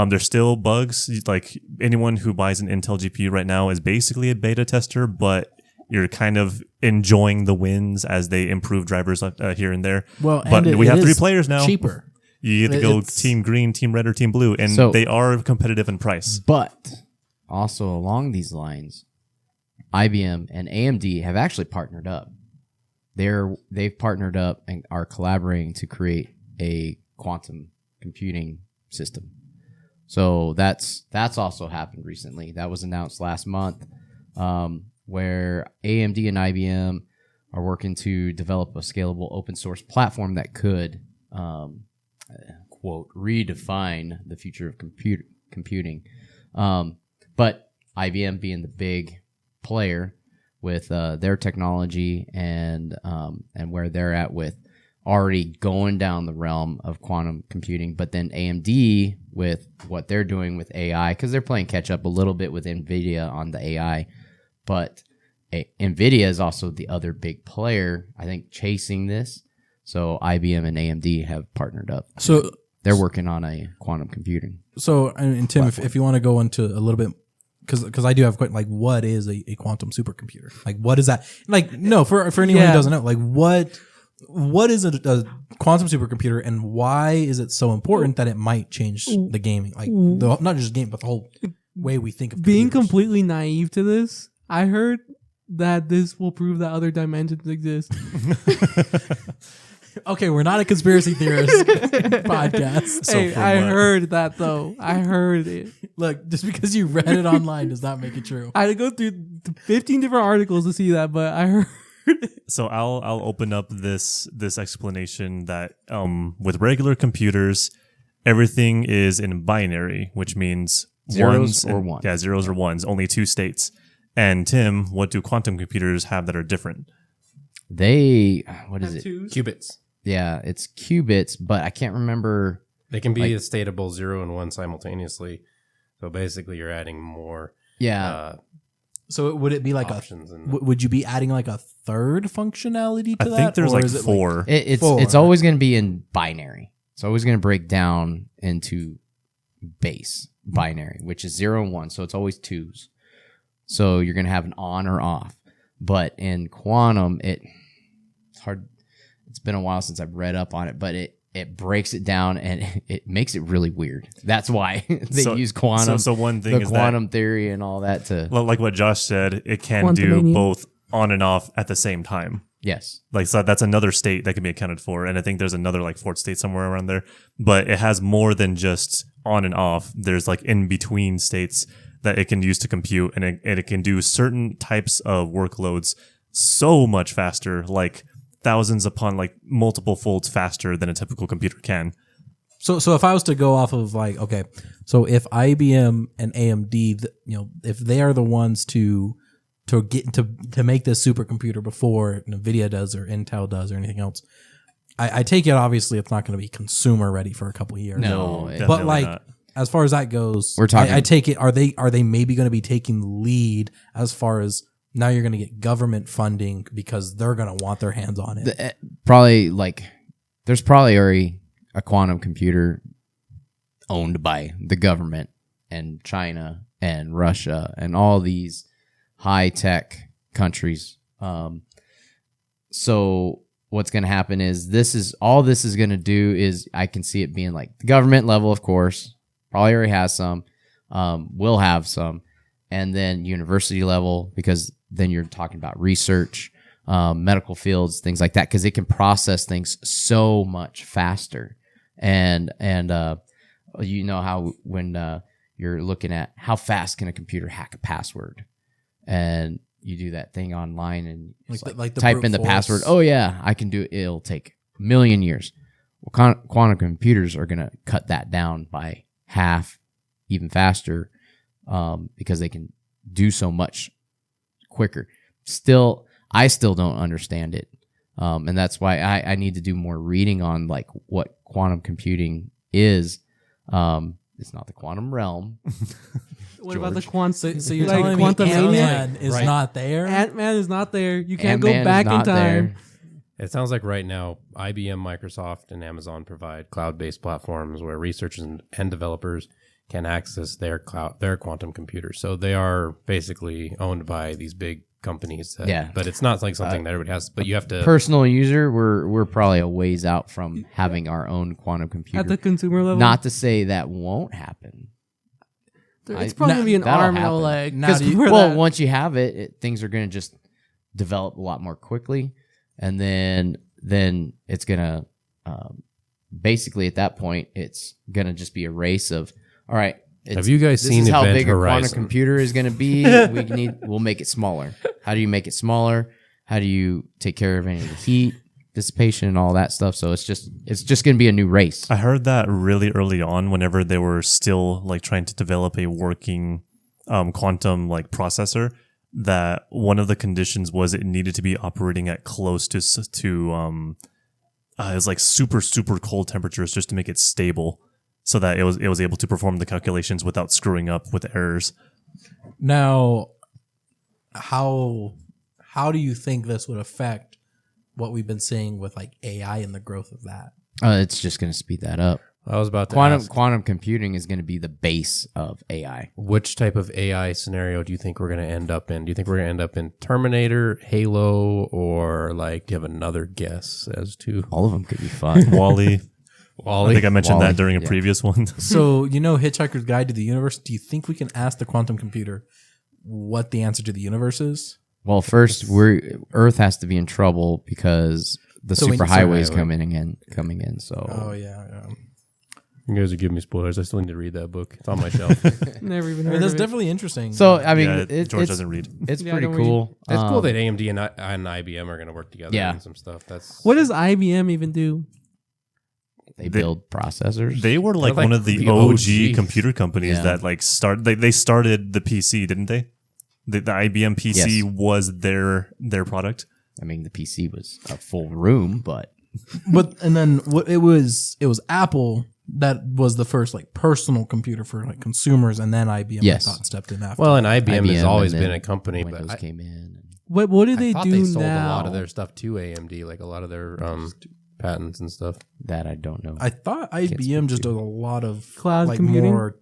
There's still bugs. Like anyone who buys an Intel GPU right now is basically a beta tester, but you're kind of enjoying the wins as they improve drivers here and there. Well, but and we have it 3 is players now. cheaper. You get to go It's- team green, team red, or team blue, and So- they are competitive in price. But also along these lines, IBM and AMD have actually partnered up. They've partnered up and are collaborating to create a quantum computing system. So that's also happened recently. That was announced last month, where AMD and IBM are working to develop a scalable open source platform that could, quote, redefine the future of computing. But IBM being the big player with their technology and where they're at with already going down the realm of quantum computing, but then AMD with what they're doing with AI, because they're playing catch up a little bit with Nvidia on the AI, but Nvidia is also the other big player, I think, chasing this. So IBM and AMD have partnered up. So They're working on a quantum computing. So, and Tim, if you want to go into a little bit, because I do have quite like, what is a quantum supercomputer? Like, what is that? Like, no, for anyone who Yeah. doesn't know, like, what is a quantum supercomputer, and why is it so important that it might change the gaming, like not just game, but the whole way we think of Being computers? completely naive to this, I heard that this will prove that other dimensions exist. Okay, we're not a conspiracy theorist podcast. So Hey, from I what- heard that though. I heard it. Look, just because you read it online does not make it true. I had to go through 15 different articles to see that, but I heard So I'll open up this explanation that with regular computers, everything is in binary, which means Zeros ones or and- ones. Yeah, zeros or ones, only 2 states. And Tim, what do quantum computers have that are different? What is it? tattoos. Qubits. Yeah, it's qubits, but I can't remember. They can be Like- a state of both 0 and 1 simultaneously. So basically, you're adding more Yeah, So would it be like options. would you be adding like a third functionality to I that? think there's or like is it 4. it's Four. it's always going to be in binary. It's always going to break down into base binary, which is 0 and 1. So it's always 2s. So you're going to have an on or off. But in quantum, it's hard. It's been a while since I've read up on it, but it breaks it down and it makes it really weird. That's why they So- use quantum. So one thing the is quantum theory and all that to like what Josh said, it can do Quantumania. both on and off at the same time. yes. Like, so that's another state that can be accounted for. And I think there's another like 4th state somewhere around there, but it has more than just on and off. There's like in between states that it can use to compute, and it can do certain types of workloads so much faster, like thousands upon like multiple folds faster than a typical computer can. So if I was to go off of like, okay, so if IBM and AMD, if they are the ones to get to make this supercomputer before Nvidia does or Intel does or anything else, I take it obviously it's not going to be consumer ready for a couple of years. No, Definitely but like not. as far as that goes, We're talking- I take it, are they maybe going to be taking the lead as far as now you're going to get government funding because they're going to want their hands on it. Probably like there's probably already a quantum computer owned by the government and China and Russia and all these high tech countries. So what's going to happen is this is going to do is I can see it being like the government level, of course, probably already has some, will have some. and then university level, because then you're talking about research, medical fields, things like that, because it can process things so much faster. And you know how when you're looking at how fast can a computer hack a password, and you do that thing online and Like the type brute in the force. password. Oh yeah, I can do it. It'll take a million years. Well, quantum computers are going to cut that down by half, even faster, because they can do so much quicker. I still don't understand it, and that's why I need to do more reading on like what quantum computing is. It's not the quantum realm. What about the George. quantum? So you're like telling me Quantumania? Ant-Man is Right. not there? Ant-Man is not there. You can't Ant-Man go is back in not time. there. It sounds like right now, IBM, Microsoft, and Amazon provide cloud-based platforms where researchers and developers can access their quantum computers. So they are basically owned by these big companies. Yeah. But it's not like something that everybody has. But you have to. Personal user, we're probably a ways out from having our own quantum computer. At the consumer level, Not to say that won't happen. it's probably gonna be an that'll arm and a happen. leg. Now Because do you- well, once you have it, things are going to just develop a lot more quickly, and then it's going to basically at that point it's going to just be a race of all right. Have you guys This seen is how Event big a quantum Horizon? computer is going to be. We'll make it smaller. How do you make it smaller? How do you take care of any of the heat dissipation and all that stuff? So it's just going to be a new race. I heard that really early on, whenever they were still like trying to develop a working quantum like processor, that one of the conditions was it needed to be operating at close to it was like super cold temperatures just to make it stable, so that it was able to perform the calculations without screwing up with errors. Now, how do you think this would affect what we've been seeing with like AI and the growth of that? It's just going to speed that up. I was about to ask, Quantum computing is going to be the base of AI. which type of AI scenario do you think we're going to end up in? Do you think we're going to end up in Terminator, Halo, or like, do you have another guess as to All of them could be fun. Wally, Wally? I think I mentioned Wally, that during a yeah. previous one. So, Hitchhiker's Guide to the Universe, do you think we can ask the quantum computer what the answer to the universe is? Well, first, Earth has to be in trouble because the So we- superhighway is so- coming in. So Oh, yeah. You guys are giving me spoilers. I still need to read that book. It's on my shelf. Never even I heard mean, that's of it. definitely interesting. So I mean, Yeah, it, George it's doesn't read. it's Yeah, I pretty don't read. cool. It's cool that AMD and IBM are going to work together Yeah. on some stuff. That's What does IBM even do? they build processors. They were like, They're like one of the the OG OG. computer companies Yeah. that like they started the PC, didn't they? The IBM PC Yes. was their product. I mean, the PC was a full room, but and then it was Apple that was the first like personal computer for like consumers, and then IBM Yes. I thought stepped in after. well, and IBM has IBM, always and been then a company, but Windows I came in. What do they thought do they sold now? a lot of their stuff to AMD, like a lot of their patents and stuff. That I don't know. I thought speak IBM just to. does a lot of Cloud like computing? more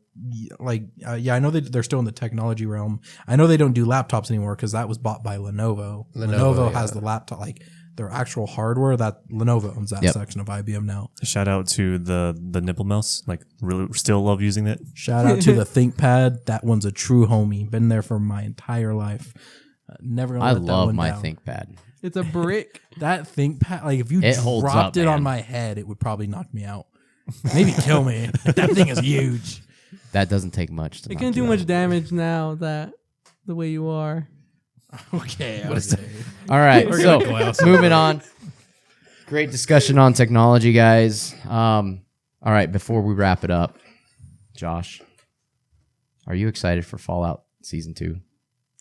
I know they're still in the technology realm. I know they don't do laptops anymore because that was bought by Lenovo. Lenovo yeah. has the laptop, like their actual hardware. That Lenovo owns that Yep. section of IBM now. Shout out to the nipple mouse. Like, really, still love using it. Shout out to the ThinkPad. That one's a true homie. Been there for my entire life. Never gonna I let that love one my down. ThinkPad. It's a brick. That ThinkPad, like if you It holds dropped up, it on man. my head, it would probably knock me out. Maybe kill me. That thing is huge. That doesn't take much. To It knock can't do you much out. damage now that the way you are. Okay. What is that? All right, We're so gonna gloss moving on. Great discussion on technology, guys. All right, before we wrap it up, Josh, are you excited for Fallout Season 2?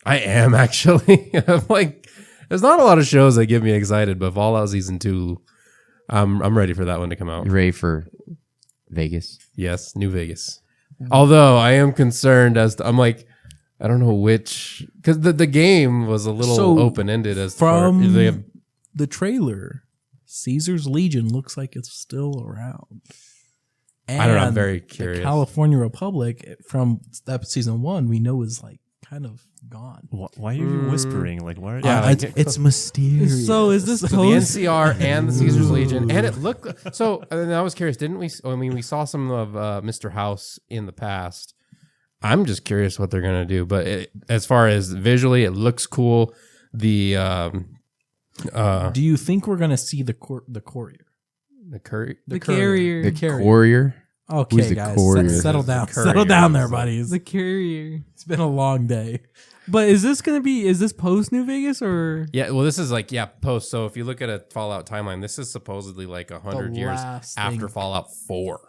I am actually. I'm like, there's not a lot of shows that get me excited, but Fallout Season 2, I'm ready for that one to come out. You ready for Vegas? Yes, New Vegas. Although I am concerned as to, I'm like, I don't know which, because the game was a little So, open ended as from far, they have, the trailer, Caesar's Legion looks like it's still around. I don't know. I'm And very the curious. California Republic from season 1, we know is like kind of gone. Why are you whispering? Like, why? Are Yeah, like- it's mysterious. So is this So the post? NCR and the Caesar's Legion, and it looked so. And I was curious, didn't we? I mean, we saw some of Mr. House in the past. I'm just curious what they're gonna do. But as far as visually, it looks cool. The Do you think we're gonna see the courier? the curry. The carrier. The carrier. courier. Okay, Who's the guys, courier? settle down. The courier. Settle down there, buddies. The carrier. It's been a long day. But is this post New Vegas or? Yeah, well, this is like post. So if you look at a Fallout timeline, this is supposedly like 100 The years last after thing. Fallout 4.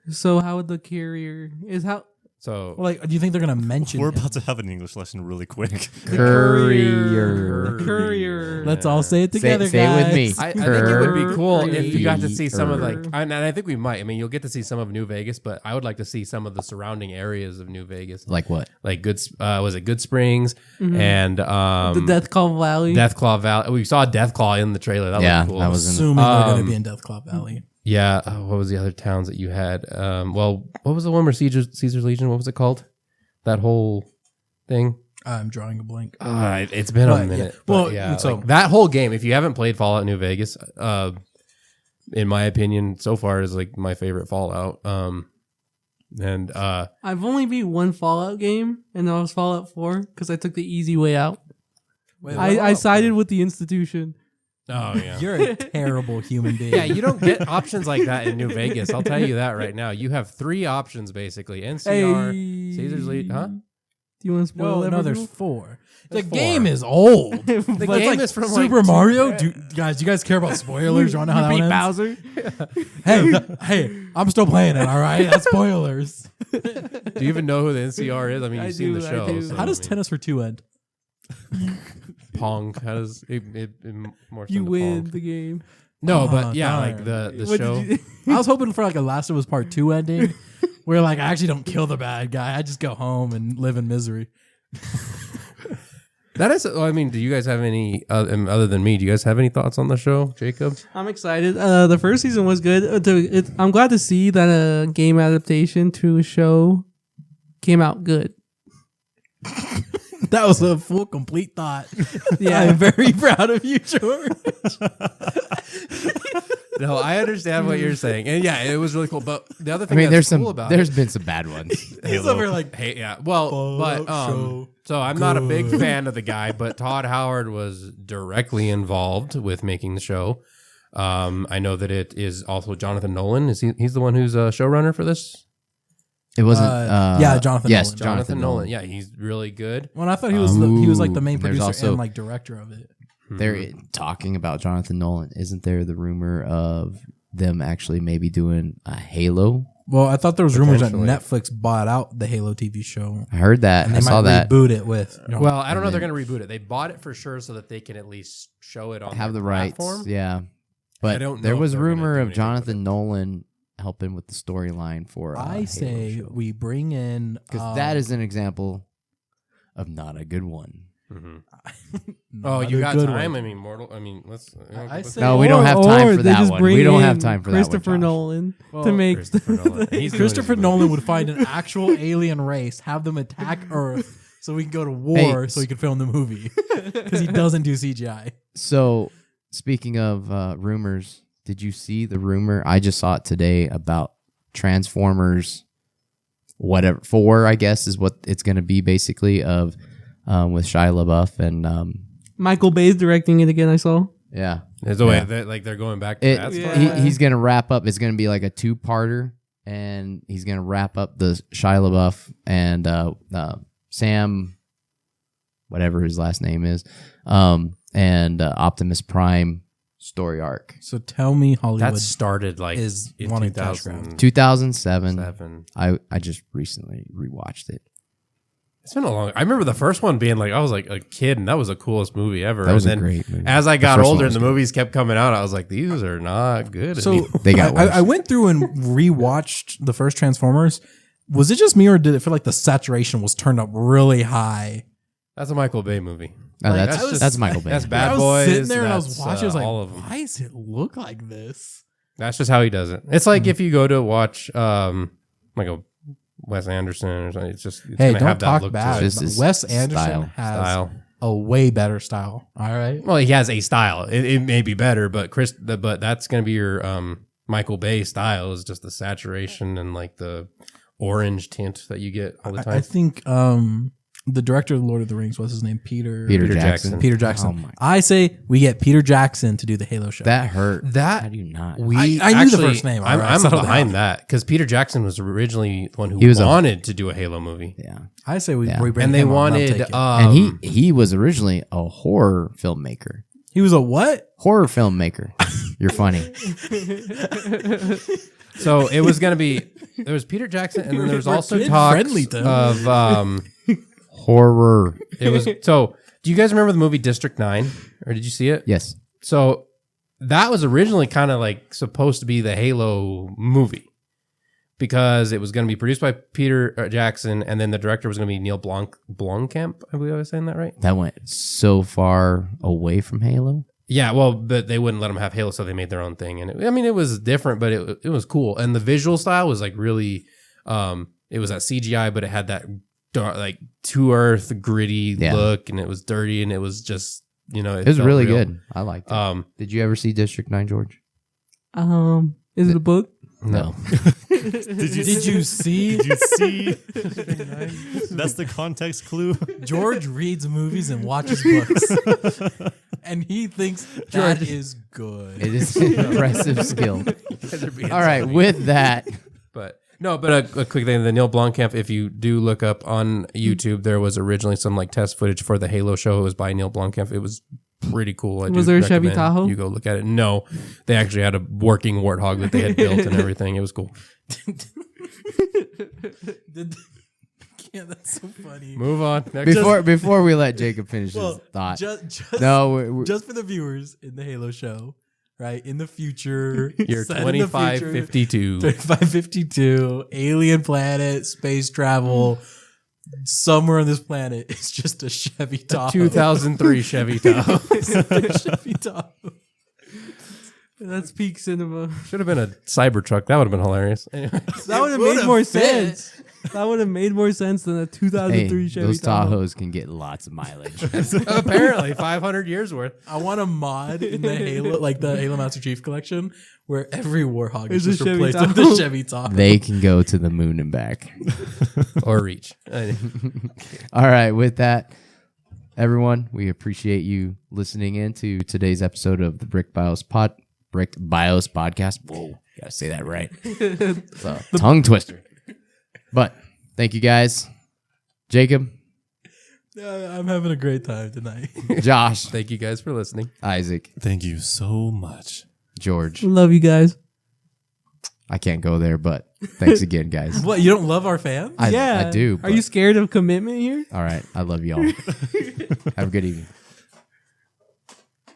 So how would the carrier is how So Well, like, do you think they're gonna mention? We're him? about to have an English lesson really quick. Courier. Courier. Let's all say it together, say it guys. with me. I think it would be cool if you got to see some of Courier. and I think we might. I mean, you'll get to see some of New Vegas, but I would like to see some of the surrounding areas of New Vegas, Like what? like was it Good Springs and the Death Call Valley. Deathclaw Valley. We saw Deathclaw in the trailer. That Yeah, was cool. that was in the- Assuming they're gonna Um, be in Deathclaw Valley. Yeah. What was the other towns that you had? Well, what was the one where Caesar's Legion? What was it called? That whole thing. I'm drawing a blank. It's been a But, minute. yeah. But Well, yeah, so- like, that whole game, if you haven't played Fallout New Vegas, in my opinion, so far is like my favorite Fallout. I've only beat one Fallout game, and that was Fallout 4 because I took the easy way out. Wait, I sided with the institution. oh yeah. You're a terrible human being. Yeah, you don't get options like that in New Vegas. I'll tell you that right now. You have 3 options basically: NCR, Hey. Caesar's Legion. Huh? Do you want to spoil No, everything? there's 4. The There's game 4. is old. The But it's game like is from Super like Mario. Do you guys care about spoilers? You want to know how You that beat ends? Bowser. Hey, I'm still playing it. All right, that's spoilers. Do you even know who the NCR is? I mean, I you've seen do, the I show. do. so, How does I mean, tennis for 2 end? Pong? How does it more? You win the game. No, Oh, but yeah, darn. like the What show. did you- I was hoping for like a Last of Us Part 2 ending, where like I actually don't kill the bad guy. I just go home and live in misery. That is. I mean, do you guys have any other than me? Do you guys have any thoughts on the show, Jacob? I'm excited. The first season was good. I'm glad to see that a game adaptation to a show came out good. That was a full, complete thought. Yeah. I'm very proud of you, George. No, I understand what you're saying, and yeah, it was really cool. But the other I thing mean, that's there's cool about there's been some bad ones. He's over like, hey, yeah, well, but show so I'm not a big fan of the guy, but Todd Howard was directly involved with making the show. I know that it is also Jonathan Nolan. He's the one who's a showrunner for this? It wasn't. yeah, Jonathan Yes, Nolan. Jonathan Nolan. Yeah, he's really good. well, I thought he was like the main There's producer also- and like director of it. They're talking about Jonathan Nolan. Isn't there the rumor of them actually maybe doing a Halo? Well, I thought there was rumors that Potentially. Netflix bought out the Halo TV show. I heard that. And I they saw might that. reboot it with. Well, I don't know if they're going to reboot it. They bought it for sure so that they can at least show it on Have their the rights. platform. Yeah, I but don't know there if was they're gonna rumor do of anything Jonathan Nolan helping with the storyline for. I say we bring in because that is an example of not a good one. Oh, not you a got good time? one. I mean, mortal. I mean, let's. say- No, we don't have time for they that just one. bring We don't have in time for that one, Christopher Josh. Nolan Well, to make. Christopher Nolan. He's doing Christopher his Nolan would find an actual alien race, have them attack Earth, so we can go to war, Hey, so he can film the movie. Because he doesn't do CGI. So, speaking of rumors, did you see the rumor? I just saw it today about Transformers, whatever 4, I guess is what it's going to be basically of with Shia LaBeouf and Michael Bay's directing it again. I saw. yeah. There's a way Yeah. that like they're going back to It, that. Yeah. story. he's going to wrap up. It's going to be like a 2-parter, and he's going to wrap up the Shia LaBeouf and Sam, whatever his last name is, and Optimus Prime story arc. So tell me Hollywood That started like is in wanting cash grab. 2007. 2007. I just recently rewatched it. It's been a long. I remember the first one being like I was like a kid, and that was the coolest movie ever. That was and a then great movie. as I The got first older one and the was good. movies kept coming out, I was like, these are not good. So anymore. They got worse. I went through and rewatched the first Transformers. Was it just me, or did it feel like the saturation was turned up really high? That's a Michael Bay movie. No, like, that's I was- that's Michael Bay. That's Bad I was Boys. sitting there and I was that's, watching. I was like, all of them. why does it look like this? That's just how he does it. It's like if you go to watch like a Wes Anderson or something. It's Hey, gonna don't have that talk look bad. to it. This is Wes Anderson style. has Style. a way better style. All right. Well, he has a style. It may be better, but but that's gonna be your Michael Bay style is just the saturation and like the orange tint that you get all the time. I think the director of Lord of the Rings, what's his name? Peter Jackson. Peter Jackson. Oh my- I say we get Peter Jackson to do the Halo show. That hurt. That- How do you not? I knew the first name. I'm, All right, I'm settle behind down. that because Peter Jackson was originally the one who He was wanted to do a Halo movie, Yeah. I say we Yeah. bring and they him on, I'll wanted. take it. And he was originally a horror filmmaker. He was a what? Horror filmmaker. You're funny. So it was going to be. There was Peter Jackson, and then there was We're also kid talks friendly, though. of. Horror. It was so. Do you guys remember the movie District 9, or did you see it? Yes. So that was originally kind of like supposed to be the Halo movie because it was going to be produced by Peter Jackson, and then the director was going to be Neil Blomkamp. I believe I was saying that right. That went so far away from Halo. Yeah, well, but they wouldn't let them have Halo, so they made their own thing. And it was different, but it was cool. And the visual style was like really, it was that CGI, but it had that dark, like to earth gritty look, and it was dirty, and it was just It was felt really real. good. I liked it. Did you ever see District 9, George? Is it a book? No. Did you see? Did you see? That's the context clue. George reads movies and watches books, and he thinks that is good. It is an impressive skill. All right. With that, But no, but a quick thing: the Neil Blomkamp. If you do look up on YouTube, there was originally some like test footage for the Halo show. It was by Neil Blomkamp. It was pretty cool. Was there a Chevy Tahoe? You go look at it. No, they actually had a working Warthog that they had built and everything. It was cool. Yeah, that's so funny. Move on. Next. before we let Jacob finish his thought, Just no, just for the viewers in the Halo show, right? In the future, You're set in the future, 2552. 2552, alien planet, space travel. Somewhere on this planet, it's just a Chevy Tahoe. 2003 Chevy Tahoe. Chevy Tahoe. That's peak cinema. Should have been a Cybertruck. That would have been hilarious. Anyway. That would have made more sense. That would have made more sense than a 2003 hey, Chevy those Tahoe. Tahoes can get lots of mileage. Apparently, 500 years worth. I want a mod in the Halo, like the Halo Master Chief collection, where every Warhog is It's just a Chevy replaced with Tahoe. the Chevy Tahoe. They can go to the moon and back. Or Reach. All right. With that, everyone, we appreciate you listening in to today's episode of the Brick Bios podcast. Whoa, gotta say that right. It's a tongue twister. But thank you guys, Jacob, I'm having a great time tonight. Josh, Thank you guys for listening. Isaac, Thank you so much. George. Love you guys. I can't go there, but thanks again, guys. What, you don't love our fans? I do. Are you scared of commitment here? All right. I love y'all. Have a good evening.